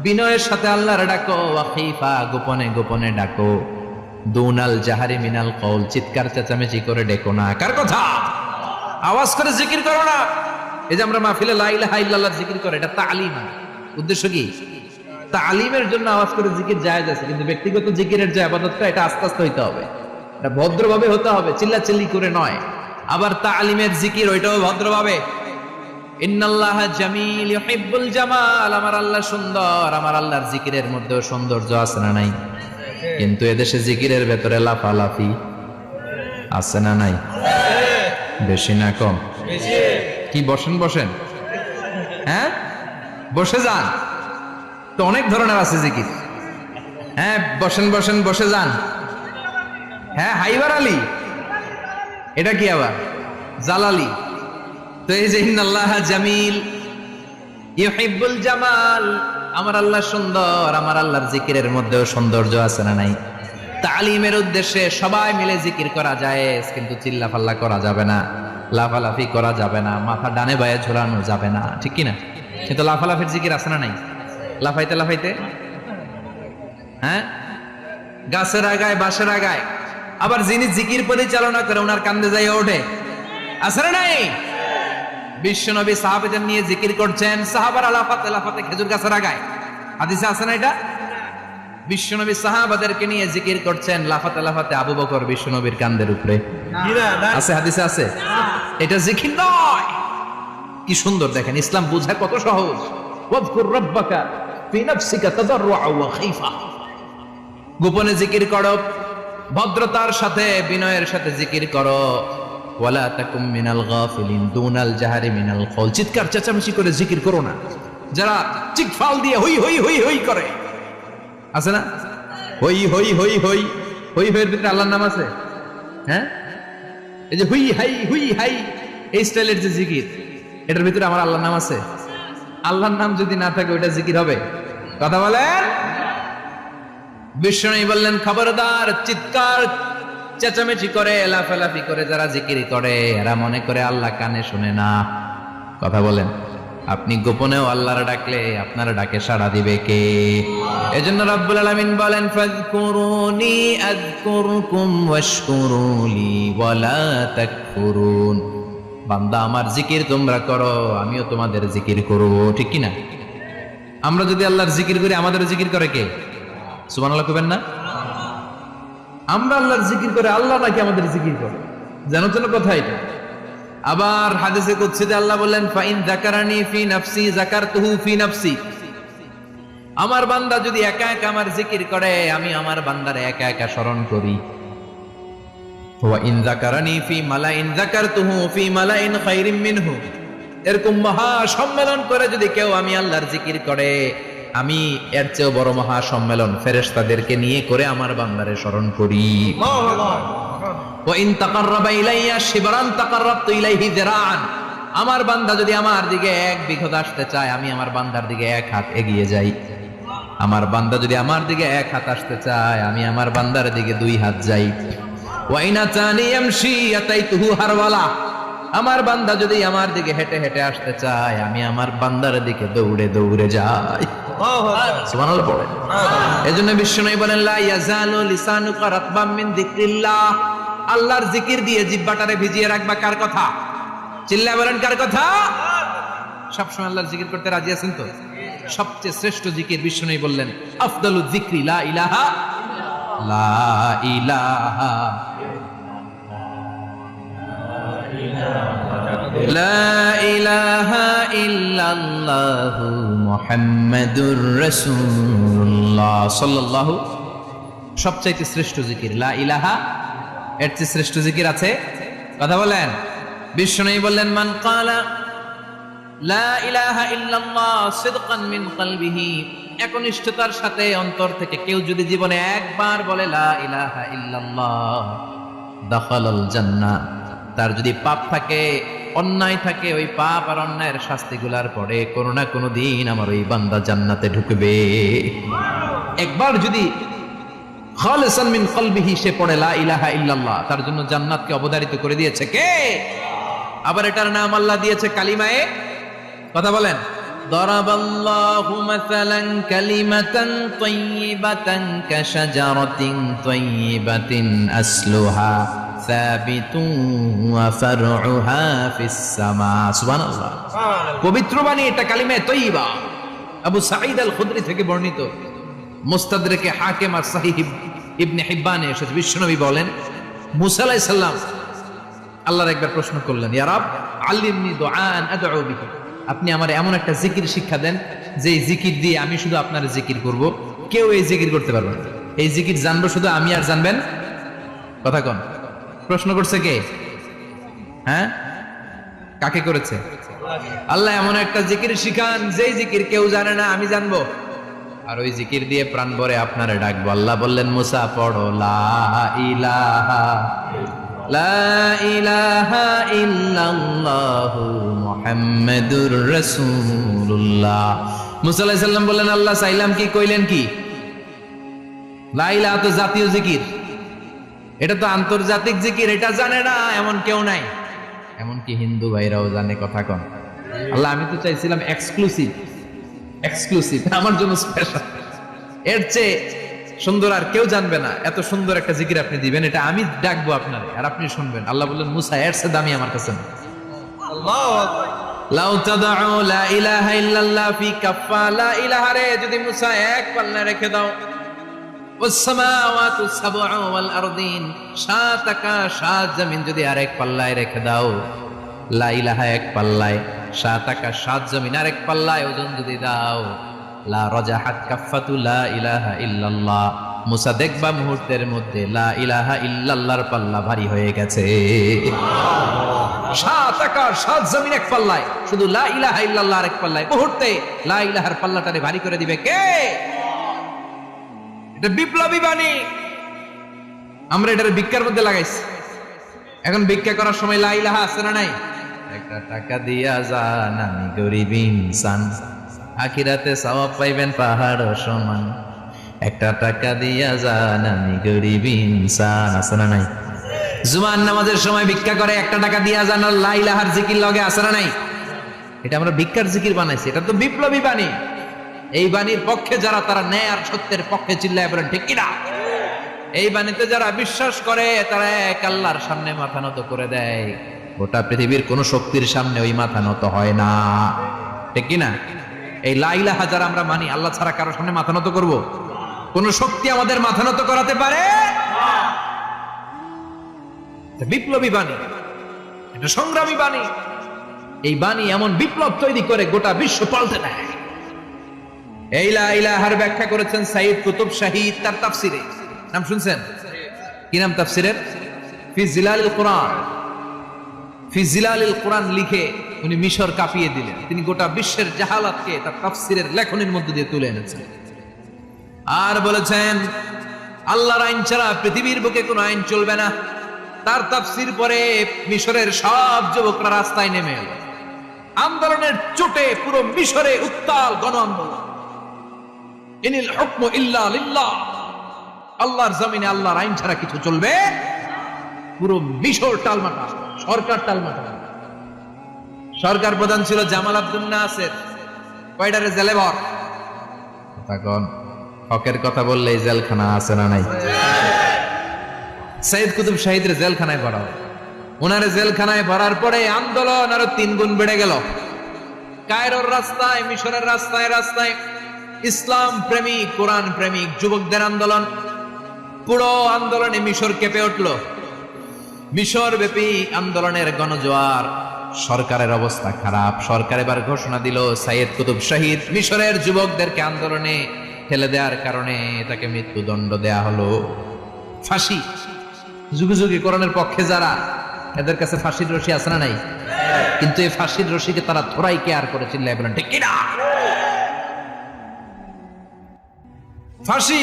বিনয়ের সাথে আল্লাহরে ডাকো। ওয়া খীফা, গোপনে গোপনে ডাকো। দুনাল জাহারি মিনাল কওল, চিৎকার চেঁচামেচি করে ডেকো না। কার কথা? আওয়াজ করে জিকির করো না। এই যে আমরা মাহফিলে লা ইলাহা ইল্লাল্লাহ জিকির করে, এটা তালিম। উদ্দেশ্য কি? তালিমের জন্য আওয়াজ করে জিকির জায়েজ আছে, কিন্তু ব্যক্তিগত জিকিরের যে ইবাদতটা এটা আস্তে আস্তে হইতে হবে, এটা ভদ্রভাবে হতে হবে, চিল্লাচিল্লি করে নয়। আবার তালিমের জিকির ওইটাও ভদ্রভাবে। ইন্নাল্লাহা জামিল ইউহিব্বুল জামাল, আমার আল্লাহ সুন্দর, আমার আল্লাহর জিকিরের মধ্যেও সৌন্দর্য আছে না নাই? কিন্তু এদেশে জিকিরের ভেতরে লাফালাফি আছে না নাই? বেশি না কম? কি বসেন বসেন, হ্যাঁ বসে যান তো, অনেক ধরনের আছে জিকির। হ্যাঁ বসেন বসেন, বসে যান। হ্যাঁ হাইবার আলী, এটা কি আবার জালালি? তো এই যে ইন্নাল্লাহা জামিল ইউহিব্বুল জামাল, আমার আল্লাহ সুন্দর, আমার আল্লাহর জিকিরের মধ্যেও সৌন্দর্য আছে না নাই? তালিমের উদ্দেশ্যে সবাই মিলে জিকির করা যায়, কিন্তু চিল্লাফাল্লা করা যাবে না, লাফালাফি করা যাবে না, মাথা ডানে বায়ে ঝোলানো যাবে না, ঠিক কিনা? কিন্তু লাফালাফির জিকির আছে না নাই? লাফাইতে লাফাইতে, হ্যাঁ গাছের আগায় বাঁশের আগায়। আবার যিনি জিকির পরিচালনা করে ওনার কান্দে যাই ওঠে, আছে না নাই? বিশ্বনবী সাহাবাদের নিয়ে জিকির করছেন, সাহাবারা লাফাতে লাফাতে খেজুর গাছের আগায়। হাদিসে আছে না এটা? বিশ্বনবী সাহাবাদেরকে নিয়ে জিকির করছেন, লাফাতে লাফাতে আবু বকর বিশ্বনবীর কাঁধের উপরে। আছে, হাদিসে আছে। এটা জিকির নয়। কি সুন্দর দেখেন, ইসলাম বোঝা কত সহজ। ওয়াযকুর রাব্বাকা ফি নাফসিকা তাদাররুআ ওয়া খাইফা, গোপনে জিকির করো, ভদ্রতার সাথে বিনয়ের সাথে জিকির করো। ওয়ালা তাকুম মিনাল গাফিলিন দুনাল জাহারি মিনাল কওল, চিৎকার চেঁচামেচি করে জিকির করো না। যারা চিৎফাল দিয়ে হই হই হই হই করে, আছে না? হই হই হই হই হই হইয়ের ভিতরে আল্লাহর নাম আছে। হ্যাঁ, এই যে হুই হাই হুই হাই এই স্টাইলের যে জিকির, এটার ভিতরে আমার আল্লাহর নাম আছে? আল্লাহর নাম যদি না থাকে ওইটা জিকির হবে? কথা বলেন। বিষ্ণু বললেন, খবরদার, চিৎকার চেঁচামেচি করে লাফালাফি করে যারা জিকির করে এরা মনে করে আল্লাহ কানে শুনে না। কথা বলেন। আপনি গোপনেও আল্লাহর ডাকলে আপনার ডাকে সাড়া দিবে কে? এজন্য রাব্বুল আলামিন বলেন, ফাযকুরুনি আযকুরকুম ওয়াশকুরুলি ওয়ালা তাকফুরুন। বান্দা, আমার জিকির তোমরা করো, আমিও তোমাদের জিকির করব। ঠিক কি না? আমরা যদি আল্লাহর জিকির করি, আমাদের জিকির করে কে? সুবহানাল্লাহ কইবেন না? আমরা আল্লাহর জিকির করে, আল্লাহ নাকি আমাদের জিকির করে? জানো তো কথা এটা। আবার হাদিসে কুদসিতে আল্লাহ বললেন, ফাইন যাকারানি ফি নাফসি যাকারতুহু ফি নাফসি। আমার বান্দা যদি একা একা আমার জিকির করে, আমি আমার বান্দারে একা একা স্মরণ করি। ওয়া ইন যাকারানি ফি মালাইন যাকারতুহু ফি মালাইন খায়রিম মিনহু। এরকম মহা সম্মেলন করে যদি কেউ আমি আল্লাহর জিকির করে, আমি এর চেয়েও বড় মহা সম্মেলন ফেরেশতাদেরকে নিয়ে করে আমার বান্দারে স্মরণ করি। ওয়া ইন তাকাররাবা ইলাইয়া শিবরান তাকাররাবতু ইলাইহি যিরাআন। আমার বান্দা যদি আমার দিকে এক বিঘত আসতে চায়, আমি আমার বান্দার দিকে এক হাত এগিয়ে যাই। আমার বান্দা যদি আমার দিকে এক হাত আসতে চায়, আমি আমার বান্দার দিকে দুই হাত যাই। ওয়া ইন আতানি ইয়ামশি আতাইতুহু হারওয়ালা। আমার বান্দা যদি আমার দিকে হেঁটে হেঁটে আসতে চায়, আমি আমার বান্দার দিকে দৌড়ে দৌড়ে যাই। সুবহানাল্লাহ পড়ে। এজন্য বিশ্বনবী বলেন, লা ইয়াজালু লিসানুকা রাতবাম মিন যিকরিল্লাহ। আল্লাহর জিকির দিয়ে জিহ্বাটারে ভিজিয়ে রাখবা। কার কথা? চিল্লায় বলেন, কার কথা? সবসময় আল্লাহর জিকির করতে রাজি আছেন তো? সবচেয়ে শ্রেষ্ঠ জিকির বিশ্বনবী বললেন, আফদালু যিকরি লা ইলাহা লা ইলাহা লা ইলাহা ইল্লাল্লাহু মুহাম্মাদুর রাসূলুল্লাহ সাল্লাল্লাহু। সবচাইতে শ্রেষ্ঠ জিকির লা ইলাহা। এর চেয়ে শ্রেষ্ঠ জিকির আছে? কথা বলেন। বিশ্বনবী বললেন, মান ক্বালা লা ইলাহা ইল্লাল্লাহ সিদকান মিন কলবিহি, একনিষ্ঠতার সাথে অন্তর থেকে কেউ যদি জীবনে একবার বলে লা ইলাহা ইল্লাল্লাহ, দাখালাল জান্নাহ। তার যদি পাপ থাকে, অন্যায় থাকে, ওই পাপ আর অন্যায়ের শাস্তিগুলার পরে কোনো না কোনো দিন আমার ওই বান্দা জান্নাতে ঢুকবে। একবার যদি খালিসান মিন কলবিহি সে পড়ে লা ইলাহা ইল্লাল্লাহ, তার জন্য জান্নাতকে অবধারিত করে দিয়েছে কে? আবার এটার নাম আল্লাহ দিয়েছে কালিমায়ে। কথা বলেন। দরাবাল্লাহু মাসালান কালিমাতান তাইয়িবাতান কাশাজারাতিন তাইয়িবাতিন আসলুহা সাবিতুন ওয়া ফারউহা ফিস সামা। সুবহানাল্লাহ। পবিত্র বাণী এটা কালিমায়ে তাইয়িবা। আবু সাঈদ আল খুদরি থেকে বর্ণিত, মুস্তাদরেকে হাকিম আর সহিহ ইবনে হিব্বানে এসেছে। বিশ্বনবী বলেন, মুসা আলাইহিস সালাম আল্লাহর একবার প্রশ্ন করলেন, ইয়া রাব আল্লিমনি দুআন আদউ বিহি। আপনি আমার এমন একটা জিকির শিক্ষা দেন যে জিকির দিয়ে আমি শুধু আপনার জিকির করব, কেউ এই জিকির করতে পারবে না। এই জিকির জানবো শুধু আমি আর জানবেন। কথা কোন? প্রশ্ন করছে কে? হ্যাঁ, কাকে করেছে? আল্লাহ এমন একটা জিকির শিখান যেই জিকির কেউ জানে না, আমি জানবো, আর ওই জিকির দিয়ে প্রাণ ভরে আপনারে ডাকবো। আল্লাহ বললেন, মুসা পড়ো লা ইলাহা লা ইলাহা ইল্লাল্লাহু মুহাম্মাদুর রাসূলুল্লাহ। মুসা আলাইহিস সালাম বললেন, আল্লাহ চাইলাম কি, কইলেন কি? লা ইলাহা তো জাতীয় জিকির, এটা তো আন্তর্জাতিক জিকির, এটা জানে না এমন কেউ নাই। এমনকি হিন্দু ভাইরাও জানে। কথা কন। আল্লাহ আমি তো চাইছিলাম এক্সক্লুসিভ, এক্সক্লুসিভ, আমার জন্য স্পেশাল। এর চেয়ে সুন্দর আর কেউ জানবে না। এত সুন্দর একটা জিকির আপনি দিবেন, এটা আমি ডাকবো আপনারে আর আপনি শুনবেন। আল্লাহ বললেন, মুসা এর চেয়ে দামি আমার কাছে না। আল্লাহু আকবার। লাউ তাদউ লা ইলাহা ইল্লাল্লাহ ফি কাফা, লা ইলাহা রে যদি মুসা এক পাল্লায় রেখে দাও, ওয়াস সামাওয়াতু সাবউ ওয়াল আরদিন, সাত আকাশ সাত জমিন যদি আরেক পাল্লায় রেখে দাও, লা ইলাহা এক পাল্লায়, সাত আকাশ সাত জমিন আরেক পাল্লায় ওজন যদি দাও, লা রাজাহাত কাফাতু লা ইলাহা ইল্লাল্লাহ, মুসা দেখবা মুহূর্তের মধ্যে লা ইলাহা ইল্লাল্লাহর পাল্লা ভারী হয়ে গেছে। সাত আকাশ সাত জমিন এক পাল্লায়, শুধু লা ইলাহা ইল্লাল্লাহ এক পাল্লায়, মুহূর্তে লা ইলাহার পাল্লাটারে ভারী করে দিবে কে? এটা বিপ্লবী বাণী। আমরা এটার ভিক্ষার মধ্যে লাগাইছি। এখন ভিক্ষা করার সময় লা ইলাহা আছে না নাই? একটা টাকা দিয়া যান আমি গরিব ইনসান, আখিরাতে সওয়াব পাইবেন পাহাড় সমান। একটা টাকা দিয়া যান আমি গরিব ইনসান, আছে না নাই? জুমার নামাজের সময় ভিক্ষা করে একটা টাকা দিয়া যান, আর লা ইলাহার জিকির লগে আছে না নাই? এটা আমরা ভিক্ষার জিকির বানাইছি, এটা তো বিপ্লবী বাণী। এই বাণীর পক্ষে যারা, তারা ন্যায় আর সত্যের পক্ষে চিল্লায় বলেন ঠিক কিনা? এই বাণীতে যারা বিশ্বাস করে তারা এক আল্লাহর সামনে মাথা নত করে দেয়। গোটা পৃথিবীর কোন শক্তির সামনে ওই মাথা নত হয় না, ঠিক কিনা? এই লা ইলাহা যারা আমরা মানি, আল্লাহ ছাড়া কারো সামনে মাথা নত করব? কোন শক্তি আমাদের মাথা নত করাতে পারে? বিপ্লবী বাণী, এটা সংগ্রামী বাণী। এই বাণী এমন বিপ্লব তৈরি করে গোটা বিশ্ব পাল্টে দেয়। এই লা ইলাহার ব্যাখ্যা করেছেন সাইয়্যিদ কুতুব শাহীদ তার তাফসিরে। নাম শুনছেন? কি নাম তাফসিরের? ফি জিলালিল কুরআন। ফি জিলালিল কুরআন লিখে উনি মিশর কাঁপিয়ে দিলেন। তিনি গোটা বিশ্বের জাহালাতকে তার তাফসিরের লেখনের মধ্যে দিয়ে তুলে এনেছেন। আর বলেছেন আল্লাহর আইন ছাড়া পৃথিবীর বুকে কোনো আইন চলবে না। তার তাফসির পরে মিশরের সব যুবকরা রাস্তায় নেমে এলো। আন্দোলনের চোটে পুরো মিশরে উত্তাল গণ আন্দোলন। ইনিল হুকমু ইল্লা লিল্লাহ, আল্লাহর জমিনে আল্লাহর আইন ছাড়া কিছু চলবে? পুরো মিশর টালমাটাল, সরকার টালমাটাল। সরকার প্রধান ছিল জামাল আব্দুল নাসের। কয়টারে জেলে ভর? তখন হকের কথা বললেই জেলখানা আছে না নাই? সাইয়্যিদ কুতুব শাহীদের জেলখানায় ভরা হয়। ওনারে জেলখানায় ভরার পরে আন্দোলন আরো 3 গুণ বেড়ে গেল। কায়রোর রাস্তায়, মিশরের রাস্তায় রাস্তায় ইসলাম প্রেমিক, কোরআন প্রেমিক যুবকদের আন্দোলন। পুরো আন্দোলনে মিশর কেঁপে উঠল। মিশর ব্যাপী আন্দোলনের গণজোয়ার। সরকারের অবস্থা খারাপ। সরকার এবার ঘোষণা দিল সাইয়্যিদ কুতুব শাহীদ মিশরের যুবকদেরকে আন্দোলনে ঠেলে দেওয়ার কারণে তাকে মৃত্যুদণ্ড দেয়া হলো। ফাঁসি। যুগে যুগে কোরআনের পক্ষে যারা, এদের কাছে ফাঁসির রশি আছে না নাই? কিন্তু এই ফাঁসির রশিকে তারা থোড়াই কেয়ার করে চিল্লায় বলেন ঠিক কিনা? ফাঁসি।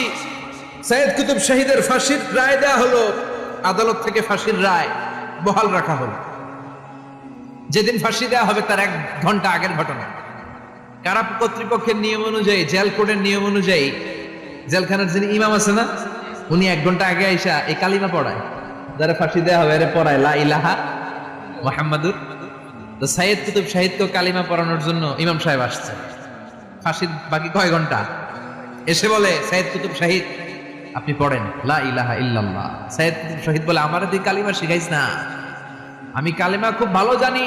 সাইয়্যিদ কুতুব শাহীদের ফাঁসির রায় দেয়া হলো। আদালত থেকে ফাঁসির রায় বহাল রাখা হলো। যেদিন ফাঁসি দেওয়া হবে তার 1 ঘন্টা আগের ঘটনা। কারা কর্তৃপক্ষের নিয়ম অনুযায়ী, জেল কোডের নিয়ম অনুযায়ী জেলখানার যিনি ইমাম আছে না, উনি 1 ঘন্টা আগে আইসা এই কালিমা পড়ায়। যারা ফাঁসি দেওয়া হবে এর পড়ায় লা ইলাহা মুহাম্মাদুর। তো সাইয়্যিদ কুতুব শাহীদ তো কালিমা পড়ানোর জন্য ইমাম সাহেব আসছে। ফাঁসির বাকি কয় ঘন্টা, এসে বলে সাইয়্যিদ কুতুব শাহীদ আপনি পড়েন লা ইলাহা ইল্লাল্লাহ। সাইয়্যিদ কুতুব শাহীদ বলে আমারে তুই কালিমা শিখাইস না, আমি কালিমা খুব ভালো জানি।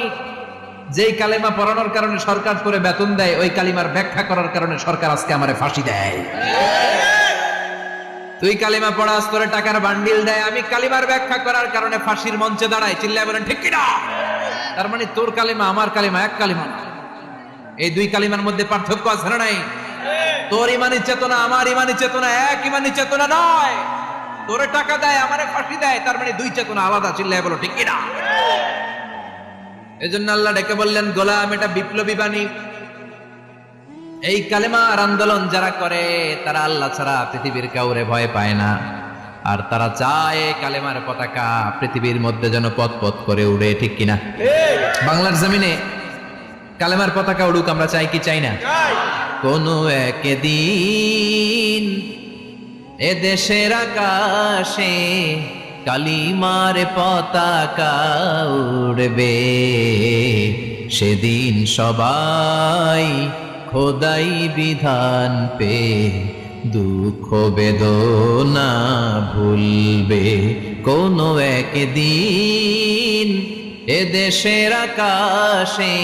যেই কালিমা পড়ানোর কারণে সরকার করে বেতন দেয়, ওই কালিমার ব্যাখ্যা করার কারণে সরকার আজকে আমারে ফাঁসি দেয়। তুই কালিমা পড়াস, তোরে টাকার বান্ডিল দেয়, আমি কালিমার ব্যাখ্যা করার কারণে ফাঁসির মঞ্চে দাঁড়াই। চিল্লায় বলেন ঠিক কিনা? তার মানে তোর কালিমা আমার কালিমা এক কালিমা। এই 2 কালিমার মধ্যে পার্থক্য আছে না নাই? তোর ইমানি চেতনা আমার ইমানি চেতনা এক ইমানি চেতনা নয়। তোরে টাকা দেয়, আমারে ফাঁসি দেয়, তার মানে 2 চেতনা আলাদা। চিল্লায় বলো ঠিক কিনা? এজন্য আল্লাহ ডেকে বললেন গোলাম, এটা বিপ্লবী বাণী। এই কালেমার আন্দোলন যারা করে তারা আল্লাহ ছাড়া পৃথিবীর কাউরে ভয় পায় না। আর তারা চায় কালেমার পতাকা পৃথিবীর মধ্যে যেন পথ পথ করে উড়ে, ঠিক কিনা? বাংলার জমিনে কালেমার পতাকা উড়ুক, আমরা চাই কি চাই না? কোনো একদিন এ দেশের আকাশে কালিমার পতাকা উড়বে, সেদিন সবাই খোদাই বিধান পে দুঃখ বেদনা ভুলবে। কোনো একদিন এ দেশের আকাশে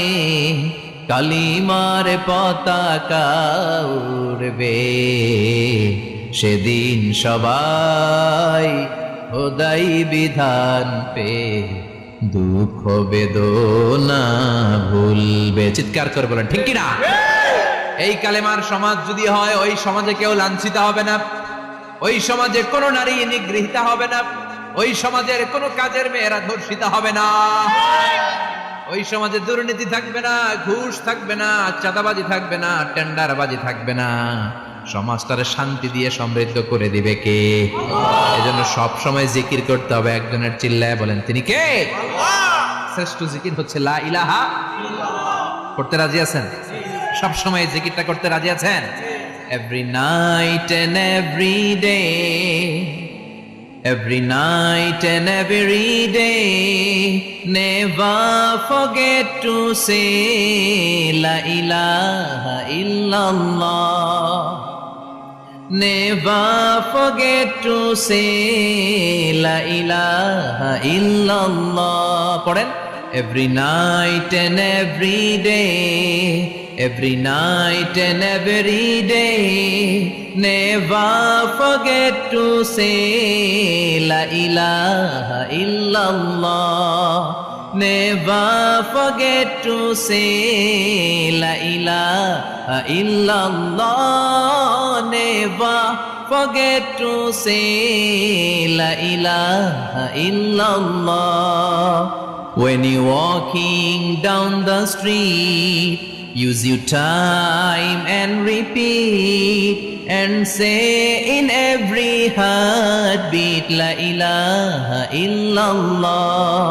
কালিমার পতাকা উড়বে, সেদিন সবাই খোদাই বিধান পে দুঃখ বেদনা ভুলবে। চিৎকার করে বলেন ঠিক কিনা? এই কালেমার সমাজ যদি হয়, ওই সমাজে কেউ লাঞ্ছিত হবে না, ওই সমাজে কোনো নারী নিগৃহীত হবে না, ওই সমাজের কোনো কাজের মেয়েরা ধর্ষিত হবে না, ওই সমাজে দুর্নীতি থাকবে না, ঘুষ থাকবে না, চাঁদাবাজি থাকবে না, টেন্ডারবাজি থাকবে না। সমাজটারে শান্তি দিয়ে সমৃদ্ধ করে দিবে কে? এজন্য সব সময় জিকির করতে হবে। একজনের চিল্লায় বলেন তিনি কে? শ্রেষ্ঠ জিকির হচ্ছে লা ইলাহা ইল্লাল্লাহ। করতে রাজি আছেন? সব সময় জিকিরটা করতে রাজি আছেন? Every night and every day, every night and every day, never forget to say la ilaha illallah. Never forget to say la ilaha illallah. পড়েন, every night and every day, every night and every day, never forget to say la ilaha illallah. Never forget to say la ilaha illallah. Never forget to say la ilaha illallah. When you're walking down the street, use your time and repeat and say in every heartbeat la ilaha illallah.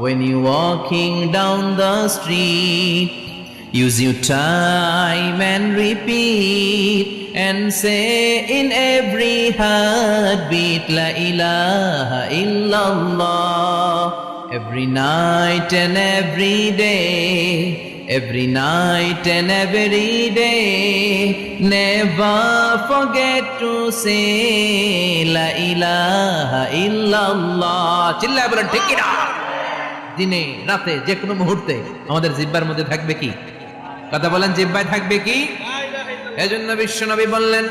When you're walking down the street, use your time and repeat and say in every heartbeat la ilaha illallah. Every night and every day, every night and every day, never forget to say la ilaha illallah. চিল্লায় বলেন ঠিক কিনা? দিনে রাতে যে কোনো মুহূর্তে আমাদের জিহ্বার মধ্যে থাকবে কি? কথা বলেন, জিহ্বায় থাকবে কি? এজন্য বিশ্বনবী বললেন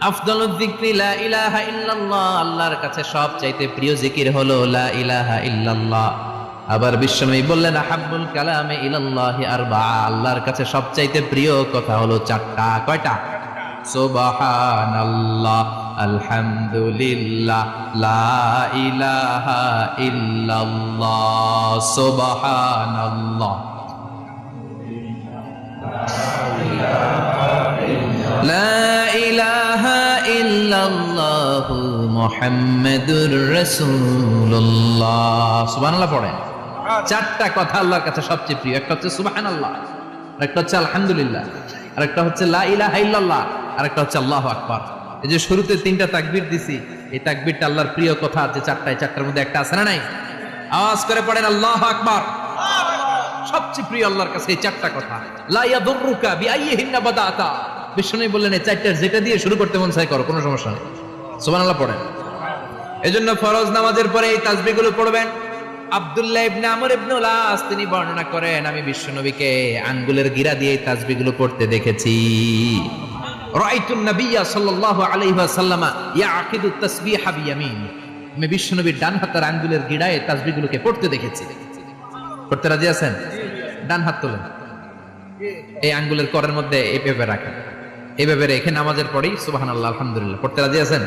আফদালুয যিকরি লা ইলাহা ইল্লাল্লাহ। আল্লাহর কাছে সবচাইতে প্রিয় জিকির হলো লা ইলাহা ইল্লাল্লাহ। আবার বিশ্বনবী বললেন আহাব্বুল কালামে ইলাল্লাহি আরবাআ। আল্লাহর কাছে সবচাইতে প্রিয় কথা হলো চারটা। কয়টা? সুবহানাল্লাহ, আলহামদুলিল্লাহ, লা ইলাহা ইল্লাল্লাহ। সুবহানাল্লাহ, লা ইলাহা ইল্লাল্লাহ, মুহাম্মাদুর রাসূলুল্লাহ। সুবহানাল্লাহ পড়েন। চারটা কথা আল্লাহর কাছে সবচেয়ে প্রিয়। একটা হচ্ছে সুবহানাল্লাহ, আরেকটা হচ্ছে আলহামদুলিল্লাহ, আরেকটা হচ্ছে লা ইলাহা ইল্লাল্লাহ, আরেকটা হচ্ছে আল্লাহু আকবার। এই যে শুরুতে তিনটা তাকবীর দিছি, এই তাকবীরটা আল্লাহর প্রিয় কথা যে চারটায়, চারটার মধ্যে একটা আছে না নাই? আওয়াজ করে পড়েন আল্লাহু আকবার। সবচেয়ে প্রিয় আল্লাহর কাছে এই চারটা কথা। লা ইয়াদুররুকা বিআইয়িহিন্না বাদাতা। বিষ্ণু বললেন এই চারটার যেটা দিয়ে শুরু করতে মন চাই করো, কোনো সমস্যা নেই। সুবহানাল্লাহ পড়েন। এজন্য ফরজ নামাজের পরে এই তাসবিহগুলো পড়বেন। আব্দুল্লাহ ইবনে আমর ইবনে উলাস তিনি বর্ণনা করেন, আমি বিশ্বনবীকে আঙ্গুলের গিরা দিয়ে এই তাসবিহগুলো পড়তে দেখেছি। রাআইতুন নাবিয়্যা সাল্লাল্লাহু আলাইহি ওয়াসাল্লাম ইয়াকিদু তাসবিহা বিয়ামিন। আমি বিশ্বনবীর ডান হাতের আঙ্গুলের গিরায় তাসবিহগুলোকে পড়তে দেখেছি। পড়তে রাজি আছেন? ডান হাত তোলেন, এই আঙ্গুলের করের মধ্যে এইভাবে রাখেন, এইভাবে রেখে নামাজের পরেই সুবহানাল্লাহ, আলহামদুলিল্লাহ পড়তে রাজি আছেন?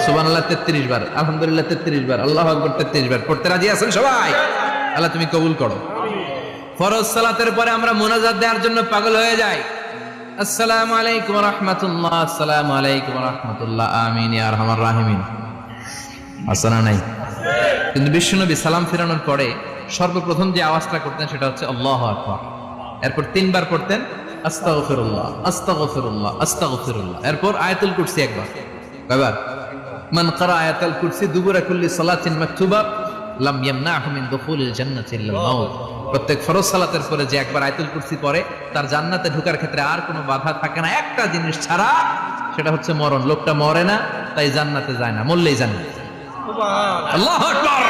সুবহানাল্লাহ 33 বার, আলহামদুলিল্লাহ 33 বার, আল্লাহু আকবার 33 বার। পড়তে রাজি আছেন সবাই? আল্লাহ তুমি কবুল করো। ফরজ সালাতের পরে আমরা মুনাজাত দেওয়ার জন্য পাগল হয়ে যাই। আসসালামু আলাইকুম ওয়া রাহমাতুল্লাহ, আসসালামু আলাইকুম ওয়া রাহমাতুল্লাহ, আমিন ইয়া আরহামার রাহিমিন। আসসানা নাই? কিন্তু বিশ্বনবী সালাম ফেরানোর পরে সর্বপ্রথম যে আওয়াজটা করতেন সেটা হচ্ছে আল্লাহু আকবার। এরপর 3 বার পড়তেন আস্তাগফিরুল্লাহ, আস্তাগফিরুল্লাহ, আস্তাগফিরুল্লাহ। এরপর আয়াতুল কুরসি একবার। কয়বার? মান ক্বারা আয়াতুল কুরসি দুবুরা কুল্লি সালাতিন মাকতুবা লাম ইয়ামনাহু মিন দুখুলিল জান্নাতি ইল্লাল মাউত। প্রত্যেক ফরজ সালাতের পরে যে একবার আয়াতুল কুরসি পড়ে তার জান্নাতে ঢোকার ক্ষেত্রে আর কোনো বাধা থাকে না, একটা জিনিস ছাড়া, সেটা হচ্ছে মরণ। লোকটা মরে না তাই জান্নাতে যায় না, মরলেই জান্নাত। সুবহানাল্লাহ, আল্লাহু আকবার।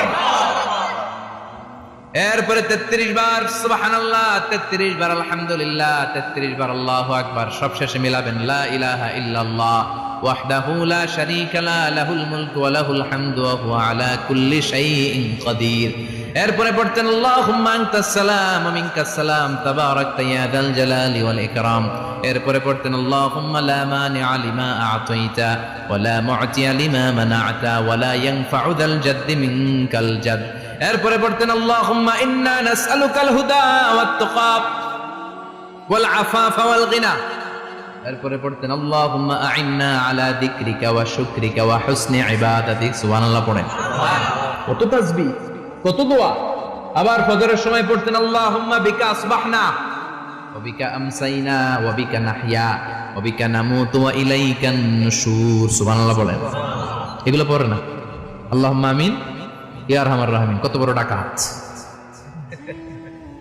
এরপরে 33 বার সুবহানাল্লাহ, 33 বার আলহামদুলিল্লাহ, 33 বার আল্লাহু আকবার। সবশেষে মিলাবেন লা ইলাহা ইল্লাল্লাহ ওয়াহদাহু লা শারীকা লা লাহুল মুলকু ওয়া লাহুল হামদু ওয়া হুয়া আলা কুল্লি শাইইন কাদির। এরপরে পড়তেন আল্লাহুম্মা আনতাস সালাম ওয়া মিনকাস সালাম তাবারাকতা ইয়া যাল জালালি ওয়াল ইকরাম। এরপরে পড়তেন আল্লাহুম্মা লা মানিআ লিমা আ'তাইতা ওয়া লা মু'তিয়া লিমা মানা'তা ওয়া লা ইয়ানফা'ু যাল জাদ্দি মিনকাল জাদ। এরপরে পড়তেন আল্লাহুম্মা ইন্না নাসআলুকাল হুদা ওয়াত তুকা ওয়াল আফাফা ওয়াল গিনা। এরপরে পড়তেন আল্লাহুম্মা আ'ইন্না আলা যিকরিকা ওয়া শুকরিকা ওয়া হুসনি ইবাদাতিক। সুবহানাল্লাহ পড়েন। কত তাসবিহ, কত দোয়া। আবার ফজরের সময় পড়তেন আল্লাহুম্মা বিকা আসবাহনা ওয়া বিকা আমসাইনা ওয়া বিকা নাহইয়া ওয়া বিকা নামুতু ওয়া ইলাইকান নুশুর। সুবহানাল্লাহ বলেন। এগুলো পড়ে না? আল্লাহুম্মা আমিন ইয়া আরহামার রাহিমিন। কত বড় ডাকাত।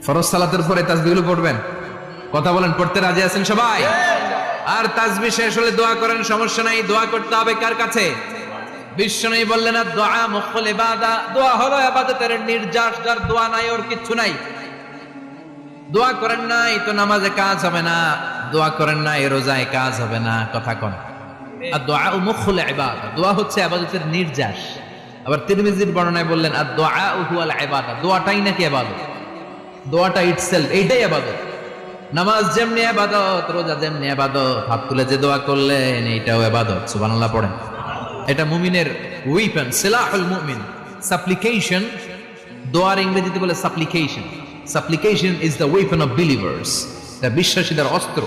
ফরজ সালাতের পরে তাসবিহগুলো পড়বেন। কথা বলেন, পড়তে রাজি আছেন সবাই? আর তাসবিহ শেষ হলে দোয়া করেন, সমস্যা নাই। দোয়া করতে হবে কার কাছে? বিশ্বনবী বললেন দোয়া মুখল ইবাদা, দোয়া হলো ইবাদতের নির্যাস। যার দোয়া নাই ওর কিচ্ছু নাই। দোয়া করেন নাই তো নামাজে কাজ হবে না, দোয়া করেন নাই রোজায় কাজ হবে না। কথা কোন? আর দোয়া মুখল ইবাদা, দোয়া হচ্ছে ইবাদতের নির্যাস। আবার তিরমিজির বর্ণনায় বললেন আর দোয়া হুয়াল ইবাদা, দোয়াটাই নাকি ইবাদত। দোয়াটা ইটসেলফ, এইটাই ইবাদত। নামাজ যেমনি ইবাদত, রোজা যেমনি ইবাদত, হাত তুলে যে দোয়া করলেন এইটাও ইবাদত। সুবহানাল্লাহ পড়েন। এটা মুমিনের ওয়েপন, সিলাহুল মুমিন। সাপ্লিকেশন, দোয়ার ইংরেজিতে বলে সাপ্লিকেশন। সাপ্লিকেশন is the weapon of believers. এটা বিশ্বাসীদের অস্ত্র।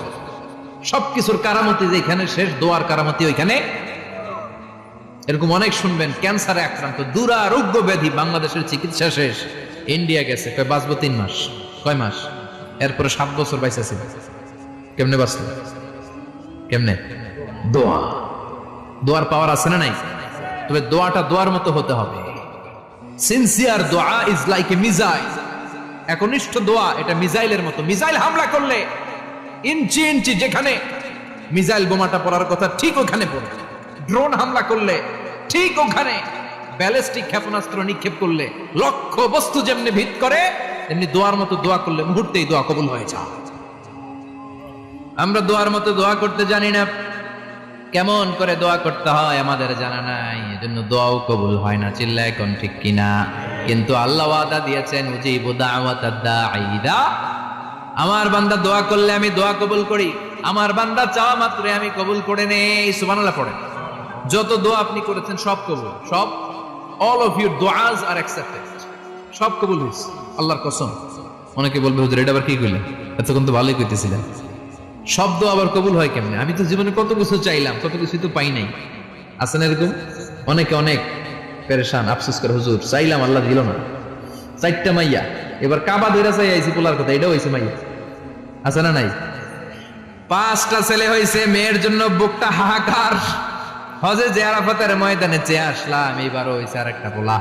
সবকিছুর কারামতি যেখানে শেষ, দোয়ার কারামতি ওইখানে। এরকম অনেক শুনবেন ক্যান্সারে আক্রান্ত, দুরারোগ্য ব্যাধি, বাংলাদেশের চিকিৎসা শেষ, ইন্ডিয়া গেছে, কয় বাঁচবো 3 মাস। কয় মাস? এরপরে 7 বছর বাইসা ছিল। কেমনে বাঁচল? কেমনে? দোয়া। দোয়ার পাওয়ার আছে না নাই? তবে দোয়াটা দোয়ার মতো হতে হবে। সিনসিয়ার দোয়া ইজ লাইক এ মিসাইল। একনিষ্ঠ দোয়া এটা মিসাইলের মতো। মিসাইল হামলা করলে ইঞ্চি ইঞ্চি যেখানে মিসাইল বোমাটা পড়ার কথা ঠিক ওখানে পড়ে। ড্রোন হামলা করলে ঠিক ওখানে, ব্যালিস্টিক ক্ষেপণাস্ত্র নিক্ষেপ করলে লক্ষ্য বস্তু যেমনি ভিত করে, তেমনি দোয়ার মতো দোয়া করলে মুহূর্তেই দোয়া কবুল হয়ে যায়। আমরা দোয়ার মতো দোয়া করতে জানি না। কেমন করে দোয়া করতে হয় আমাদের জানা নাই, এজন্য দোয়াও কবুল হয় না। চিল্লা এখন ঠিক কিনা? কিন্তু আল্লাহ ওয়াদা দিয়েছেন উজিবু দাওয়াতাদ দাঈ ইযা, আমার বান্দা দোয়া করলে আমি দোয়া কবুল করি। আমার বান্দা চাওয়া মাত্রই আমি কবুল করে নেই। সুবহানাল্লাহ পড়েন। যত দোয়া আপনি করেছেন সব কবুল, সব। অল অফ ইউর দোয়াজ আর অ্যাকসেপ্টেড। সব কবুল হয়েছে আল্লাহর কসম। অনেকে বলবে হুজুর এটা আবার কি কইলেন? এতক্ষণ তো ভালোই কইতেছিলেন। সব দোয়া আবার কবুল হয় কেমনে? আমি তো জীবনে কত কিছু চাইলাম, কত কিছু তো পাই নাই। আছেন এরকম অনেকে? অনেক পেরেশান, আফসোস করে হুজুর চাইলাম আল্লাহ দিল না। 4টা মাইয়া, এবার কাবা ধরে চাই আইছি পোলার কথা, এটাও হয়েছে মাইয়া। আছে না নাই? 5টা ছেলে হয়েছে, মেয়ের জন্য বুকটা হাহাকার। হজে যে আরাফাতের ময়দানে চেয়ে আসলাম, এইবারও হয়েছে আর একটা পোলা।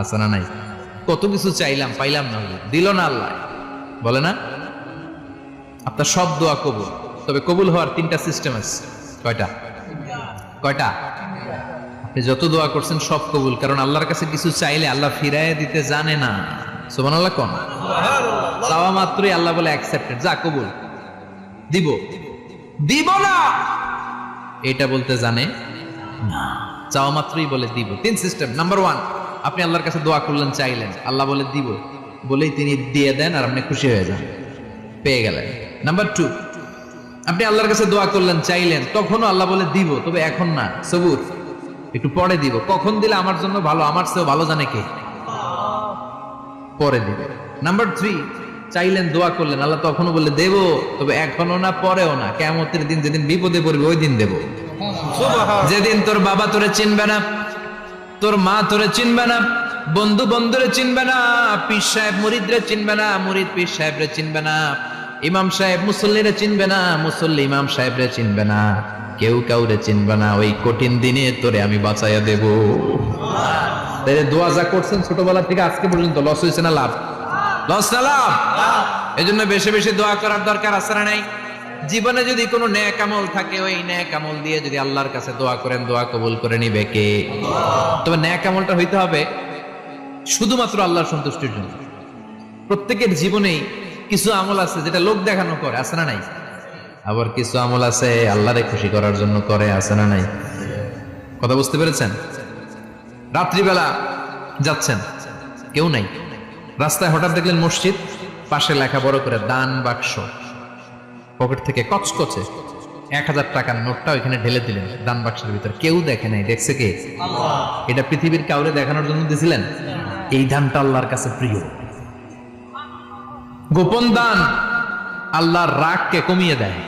আছে না নাই? কত কিছু চাইলাম, পাইলাম না, দিল না আল্লাহ। বলে না আপনার সব দোয়া কবুল। তবে কবুল হওয়ার 3টা সিস্টেম আছে। কয়টা? কয়টা? আপনি যত দোয়া করছেন সব কবুল, কারণ আল্লাহর কাছে কিছু চাইলে আল্লাহ ফিরাইয়া দিতে জানে না। সুবহানাল্লাহ কোন? চাওয়া মাত্রই আল্লাহ বলে অ্যাকসেপ্টেড, যা কবুল। দিব দিব না এটা বলতে জানে না, চাওয়া মাত্রই বলে দিব। 3 সিস্টেম। নাম্বার 1, আপনি আল্লাহর কাছে দোয়া করলেন, চাইলেন, আল্লাহ বলে দিব, বলেই তিনি দিয়ে দেন আর আপনি খুশি হয়ে যান, পেয়ে গেলেন। নাম্বার 2, আপনি আল্লাহর কাছে দোয়া করলেন, চাইলেন, তখনও আল্লাহ বলে দিব, তবে এখন না, সবুর, একটু পরে দিব। কখন দিলে আমার জন্য ভালো, আমার চেয়েও ভালো জানে কে, পরে দিবে। নাম্বার 3, চাইলেন, দোয়া করলেন, আল্লাহ তখনও বলে দেব, তবে এখনো না, পরেও না, কিয়ামতের দিন যেদিন বিপদে পড়বে ওই দিন দেব। যেদিন তোর বাবা তোরে চিনবে না, তোর মা তোরে চিনবে না, বন্ধু বন্ধুরে চিনবে না, পীর সাহেব মুরিদরে চিনবে না, মুরিদ পীর সাহেবরে চিনবে না, ইমাম সাহেব মুসল্লিরে চিনবে না, মুসল্লি ইমাম সাহেবরে চিনবে না, কেউ কাউরে চিনবে না। ওই কঠিন দিনে তোরে আমি বাঁচাইয়া দেব। তাই দোয়া যা করছেন ছোটবেলা থেকে আজকে পর্যন্ত, লস হয়েছে না লাভ? লস না লাভ? এই জন্য বেশি বেশি দোয়া করার দরকার আছে না নাই? জীবনে যদি কোনো নেক আমল থাকে, ওই নেক আমল দিয়ে যদি আল্লাহর কাছে দোয়া করেন, দোয়া কবুল করে নিবে কে? তবে নেক আমলটা হইতে হবে শুধুমাত্র আল্লাহর সন্তুষ্টির জন্য। প্রত্যেকের জীবনেই কিছু আমল আছে যেটা লোক দেখানো করে, আছে না নাই? আবার কিছু আমল আছে আল্লাহরে খুশি করার জন্য করে, আছে না নাই? কথা বুঝতে পেরেছেন? রাত্রিবেলা যাচ্ছেন, কেউ নাই, রাস্তায় হঠাৎ দেখলেন মসজিদ, পাশে লেখা বড় করে দান বাক্স, পকেট থেকে কচকচে 1000 টাকার নোটটা ওইখানে ঢেলে দিলেন দান বাক্সের ভিতর। কেউ দেখে নাই, দেখছে কে? এটা পৃথিবীর কাউরে দেখানোর জন্য দিছিলেন? এই দানটা আল্লাহর কাছে প্রিয়। গোপন দান আল্লাহর রাগকে কমিয়ে দেয়।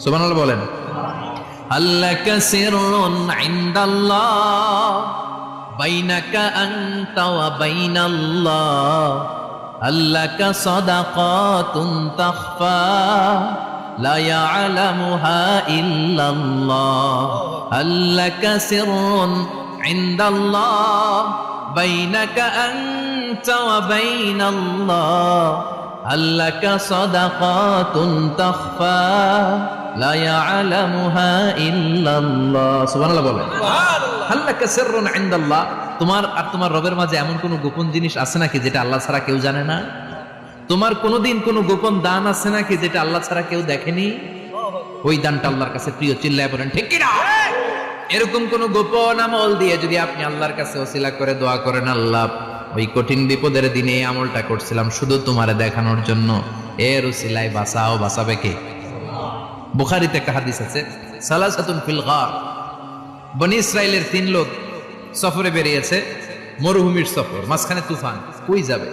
সুবহানাল্লাহ বলেন। আল্লাকা সিররুন ইনদাল্লাহ বাইনাকা আনতা ওয়া বাইনাল্লাহ, আল্লাকা সাদাকাতুন তাখফা লা ইয়ালামুহা ইল্লাল্লাহ, আল্লাকা সিররুন ইনদাল্লাহ বাইনাকা আনতা ওয়া বাইনাল্লাহ, আল্লাকা সাদাকাতুন তাখফা লা ইয়ালামুহা ইল্লাল্লাহ। সুবহানাল্লাহ বলেন। আল্লাকা সিররুন ইনদাল্লাহ, তোমার আর তোমার রবের মাঝে এমন কোন গোপন জিনিস আছে নাকি যেটা আল্লাহ ছাড়া কেউ জানে না? তোমার কোনোদিন কোনো গোপন দান আছে নাকি যেটা আল্লাহ ছাড়া কেউ দেখেনি? ওই দানটা আল্লাহর কাছে প্রিয়। চিল্লায় বলেন ঠিক কি না? এরকম কোন গোপন আমল দিয়ে যদি আপনি আল্লাহর কাছে ওসিলা করে দোয়া করেন, আল্লাহ ওই কঠিন বিপদের দিনে এই আমলটা করছিলাম শুধু তোমারে দেখানোর জন্য, এর ওসিলায় বাঁচাও, বাঁচাবে কে? বুখারীতে একটা হাদিস আছে, সালাসাতুন ফিল গার, বনি ইসরাইলের 3 লোক সফরে বেরিয়েছে, মরুভূমির সফর, মাঝখানে তুফান, কই যাবে,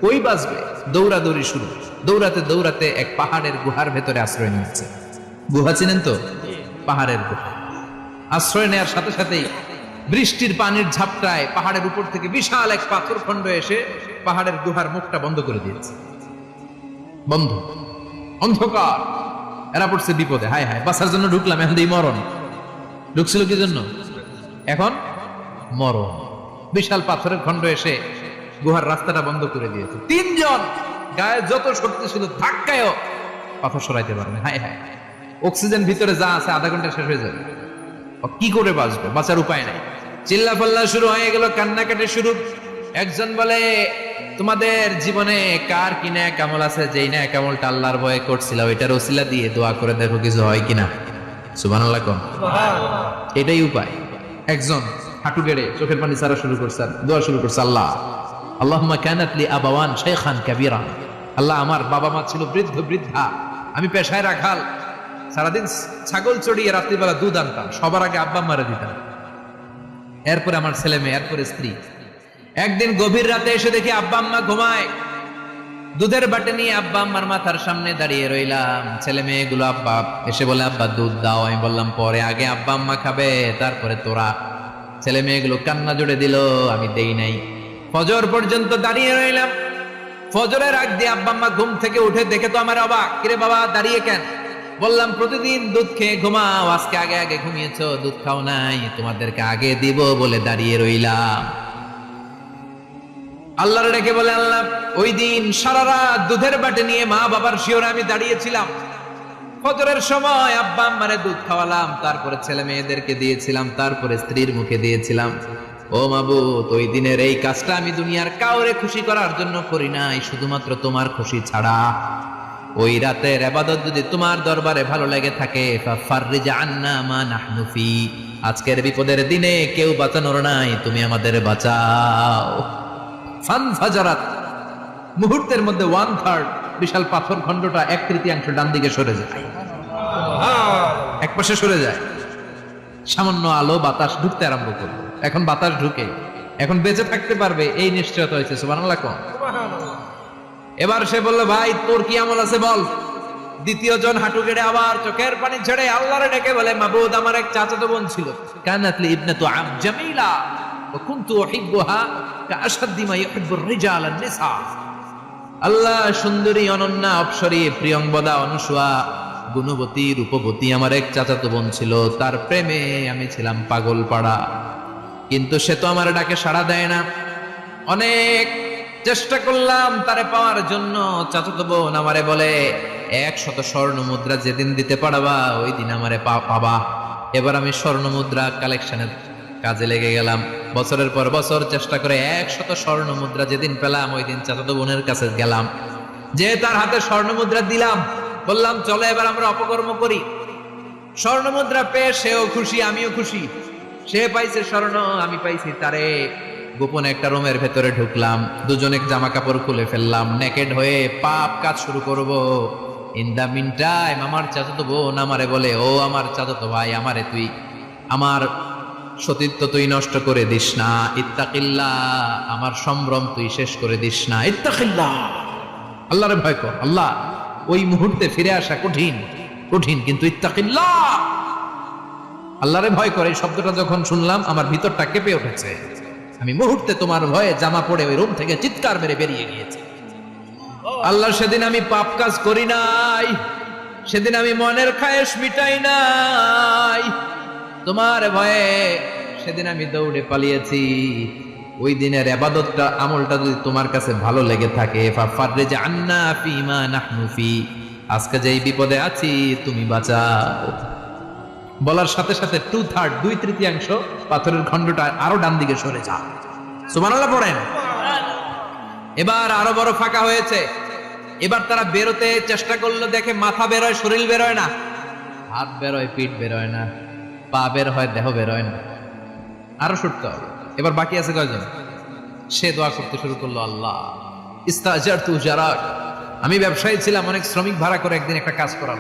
কই বাঁচবে, দৌড়াদৌড়ি শুরু। দৌড়াতে দৌড়াতে এক পাহাড়ের গুহার ভেতরে আশ্রয় নিয়েছে। গুহা চিনেন তো? পাহাড়ের গুহা। আশ্রয় নেওয়ার সাথে সাথেই বৃষ্টির পানির ঝাপটায় পাহাড়ের উপর থেকে বিশাল এক পাথর খণ্ড এসে পাহাড়ের গুহার মুখটা বন্ধ করে দিয়েছে। বন্ধ, অন্ধকার। এরা পড়ছে বিপদে, হায় হায় বাঁচার জন্য ঢুকলাম, এখন এই মরণ। ঢুকছিল কি জন্য? এখন মরণ। বিশাল পাথরের খণ্ড এসে গুহার রাস্তাটা বন্ধ করে দিয়েছে। 3 জন গায়ে যত শক্তি ছিল ধাক্কায়ও পাথর সরাইতে পারে না। হায় হায়, অক্সিজেন ভিতরে যা আছে আধা ঘন্টা শেষ হয়ে যাবে। কি করে বাঁচবে? বাঁচার উপায় নাই। চিল্লা পাল্লা শুরু হয়ে গেল, কান্নাকাটি শুরু। একজন বলে, তোমাদের জীবনে কার কি ন্যাক আমল আছে, যেই ন্যাক আমলটা আল্লাহর ভয়ে করছিল ওইটার ওসিলা দিয়ে দোয়া করে দেখো কিছু হয় কিনা। সুবহানাল্লাহ কোন? এটাই উপায়। একজন হাঁটু গেড়ে চোখের পানি ছাড়া শুরু করছে, দোয়া শুরু করছে, আল্লাহ আল্লাহুম্মা কানাত লি আবাওয়ান শাইখান কাবীরা, আল্লাহ আমার বাবা মা ছিল বৃদ্ধ বৃদ্ধা, আমি পেশায় রাখাল, সারাদিন ছাগল চড়িয়ে রাত্রিবেলা দুধ আনতাম, সবার আগে আব্বা মারা দিতাম, এরপরে আমার ছেলে মেয়ে, এরপরে স্ত্রী। একদিন গভীর রাতে এসে দেখি আব্বা আম্মা ঘুমায়, দুধের বাটি নিয়ে আব্বা আম্মার মাথার সামনে দাঁড়িয়ে রইলাম। ছেলে মেয়েগুলো আব্বা এসে বলে আব্বা দুধ দাও। আমি বললাম পরে, আগে আব্বা আম্মা খাবে তারপরে তোরা। ছেলে মেয়েগুলো কান্না জুড়ে দিল, আমি দেই নাই। ফজর পর্যন্ত দাঁড়িয়ে রইলাম। ফজরের আগ দিয়ে আব্বা আম্মা ঘুম থেকে উঠে দেখে তো আমার অবাক, কিরে বাবা দাঁড়িয়ে কেন? বললাম প্রতিদিন দুধ খেয়ে ঘুমাও, আজকে আগে আগে ঘুমিয়েছো, দুধ খাও নাই, তোমাদেরকে আগে দিব বলে দাঁড়িয়ে রইলাম। আল্লাহর ডেকে বলে, আল্লাহ ওই দিন সারা রাত দুধের বাটি নিয়ে মা বাবার শিওরে আমি দাঁড়িয়েছিলাম, ফজরের সময় আব্বা আম্মারে দুধ খাওয়ালাম, তারপরে ছেলে মেয়েদেরকে দিয়েছিলাম, তারপরে স্ত্রীর মুখে দিয়েছিলাম। ও মাবুদ, ওই দিনের এই কাজটা আমি দুনিয়ার কাউরে খুশি করার জন্য করি নাই, শুধুমাত্র তোমার খুশি ছাড়া। ওই রাতের ইবাদত যদি তোমার দরবারে ভালো লেগে থাকে, ফাফাররিজ আন্না মা নাহনু ফি, আজকের বিপদের দিনে কেউ বাঁচানোর নাই, তুমি আমাদের বাঁচাও। ফানফাজারাত, মুহূর্তের মধ্যে 1/3 বিশাল পাথর খণ্ডটা 1/3 ডান দিকে সরে যায়, এক পাশে সরে যায়। সামান্য আলো বাতাস ঢুকতে আরম্ভ করলো। এখন বাতাস ঢুকে, এখন বেঁচে থাকতে পারবে এই নিশ্চয়তা হয়েছে। সুবহানাল্লাহ কোন? এবার সে বলল, ভাই তোর কি আমল আছে বল। দ্বিতীয় জন হাঁটু গেড়ে আবার চোখের পানি ছেড়ে আল্লাহরে ডেকে বলে, মাবুদ আমার এক চাচাতো বোন ছিল, কানাত লি ইবনাতু আম জামিলা ওয়া কুনতু উহিব্বুহা কাআশাদ্দি মা ইউহিব্বুর রিজাল আন-নিসা। আল্লাহ সুন্দরী, অনন্যা, অপ্সরী, প্রিয়ংবদা, অনুসুয়া, গুণবতী, রূপবতী আমার এক চাচাতো বোন ছিল, তার প্রেমে আমি ছিলাম পাগল পাড়া, কিন্তু সে তো আমার ডাকে সাড়া দেয় না। অনেক চেষ্টা করলাম তারে পাওয়ার জন্য। চাচাতো বোন আমারে বলে, 100 স্বর্ণ মুদ্রা যেদিন দিতে পারবা ওই দিন আমারে পাবা। এবার আমি স্বর্ণ মুদ্রা কালেকশনের কাজে লেগে গেলাম। বছরের পর বছর চেষ্টা করে 100 স্বর্ণ মুদ্রা যেদিন পেলাম ওই দিন চাচাতো বোনের কাছে গেলাম, যে তার হাতে স্বর্ণ মুদ্রা দিলাম, বললাম চলো এবার আমরা অপকর্ম করি। স্বর্ণ মুদ্রা পেয়ে সেও খুশি, আমিও খুশি। সে পাইছে স্বর্ণ, আমি পাইছি তারে। গোপনে একটা রুমের ভেতরে ঢুকলাম, দুজনে জামা কাপড় খুলে ফেললাম, নেকেড হয়ে পাপ কাজ শুরু করব। ইন দা মিন টাইম আমার চাচাতো বোন আমারে বলে, ও আমার চাচাতো ভাই, আমারে তুই আমার সতীত্ব তুই নষ্ট করে দিস না, ইত্তাকিল্লাহ, আমার সম্ভ্রম তুই শেষ করে দিস না, ইত্তাকিল্লাহ, আল্লাহরে ভয় কর। আল্লাহ, ওই মুহূর্তে ফিরে আসা কঠিন কঠিন, কিন্তু ইত্তাকিল্লাহ, আল্লাহরে ভয় করে, এই শব্দটা যখন শুনলাম আমার ভিতরটা কেঁপে উঠেছে। আমি মুহূর্তে তোমার ভয়ে জামা পড়ে ওই রুম থেকে চিৎকার মেরে বেরিয়ে গিয়েছি। আল্লাহ, সেদিন আমি পাপ কাজ করি নাই, সেদিন আমি মনের খায়েশ মিটাই নাই, তোমার ভয়ে সেদিন আমি দৌড়ে পালিয়েছি। ওই দিনের ইবাদতটা আমলটা যদি তোমার কাছে ভালো লেগে থাকে, ফাফাররিজ আন্না ফিমা নাহনু ফি, আজকে যেই বিপদে আছি তুমি বাঁচাও। বলার সাথে সাথে 2/3 2/3 পাথরের খণ্ডটা আরো ডান দিকে সরে যা। সুবহানাল্লাহ পড়েন। এবার আরো বড় ফাঁকা হয়েছে। এবার তারা বেরোতে চেষ্টা করলো, দেখে মাথা বেরোয়, শরীর বেরোয় না, হাত বেরোয়, পিঠ বেরোয় না, পা বের হয়, দেহ বেরোয় না, আরো ছুটতে হবে। এবার বাকি আছে কয়জন? সে দোয়া করতে শুরু করলো, আল্লাহ ইস্তাজারতু জারাক, আমি ব্যবসায়ী ছিলাম, অনেক শ্রমিক ভাড়া করে একদিন একটা কাজ করাম,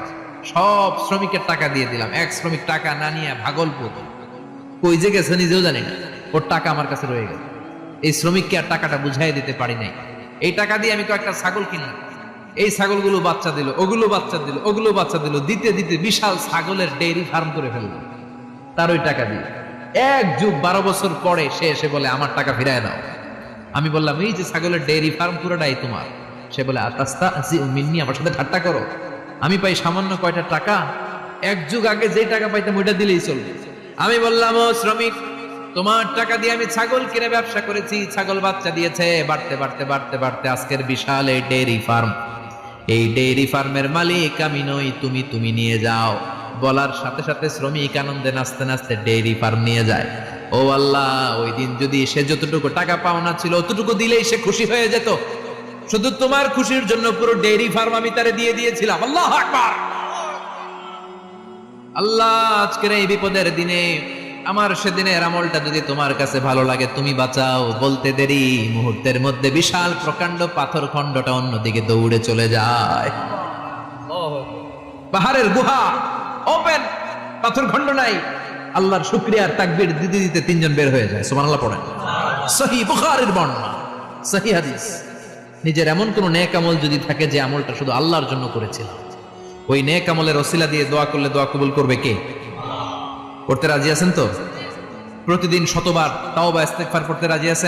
সব শ্রমিকের টাকা দিয়ে দিলাম। এক শ্রমিক টাকা না নিয়ে ভাগলপুর কই যে গেছে নিজেও জানি না, ওর টাকা আমার কাছে রয়ে গেল। এই শ্রমিককে আর টাকাটা বুঝাই দিতে পারি নাই। এই টাকা দিয়ে আমি কয়েকটা ছাগল কিনলাম, এই ছাগলগুলো বাচ্চা দিল, ওগুলো বাচ্চা দিল, ওগুলো বাচ্চা দিল, দিতে দিতে বিশাল ছাগলের ডেইরি ফার্ম করে ফেললাম তার ওই টাকা দিয়ে। 1 যুগ 12 বছর পরে সে এসে বলে, আমার টাকা ফিরায় দাও। আমি বললাম, এই যে ছাগলের ডেইরি ফার্ম পুরোটাই তোমার। সে বলে, আতাস্তাহজিউ মিন্নি, আমার সাথে ঠাট্টা করো? আমি পাই সামান্য কয়টা টাকা, 1 যুগ আগে যে টাকা পাইতাম ওইটা দিলেই চলবে। আমি বললাম, ও শ্রমিক, তোমার টাকা দিয়ে আমি ছাগল কিনে ব্যবসা করেছি, ছাগল বাচ্চা দিয়েছে, বাড়তে বাড়তে বাড়তে বাড়তে আজকের বিশাল এই ডেইরি ফার্ম, এই ডেইরি ফার্মের মালিক আমি নই, তুমি নিয়ে যাও। বলার সাথে সাথে শ্রমিক আনন্দে নাচতে নাচতে ডেইরি ফার্ম নিয়ে যায়। ও আল্লাহ, ওই দিন যদি সে যতটুকু টাকা পাওনা ছিল অতটুকু দিলেই সে খুশি হয়ে যেত, শুধু তোমার খুশির জন্য পুরো ডেইরি ফার্ম আমি তারে দিয়ে দিয়েছিলাম। আল্লাহু আকবার। আল্লাহ, আজকের এই বিপদের দিনে আমার সেদিনের আমলটা যদি তোমার কাছে ভালো লাগে তুমি বাঁচাও। বলতে দেরি, মুহূর্তের মধ্যে বিশাল প্রকাণ্ড পাথর খণ্ডটা অন্যদিকে দৌড়ে চলে যায়। পাহাড়ের গুহা ওপেন, পাথর খণ্ড নাই। আল্লাহর শুকরিয়ার তাকবীর দিতে দিতে 3 জন বের হয়ে যায়। সুবহানাল্লাহ পড়েন। সহিহ বুখারীর বর্ণনা, সহিহ হাদিস। নিজের এমন কোন নেক আমল যদি থাকে যে আমলটা শুধু আল্লাহর জন্য করেছিলাম, ওই নেক আমলের ওসিলা দিয়ে দোয়া করলে দোয়া কবুল করবে কে? করতে রাজি আছেন তো? প্রতিদিন 100 বার তাওবা ইস্তেগফার করতে রাজি আছেন?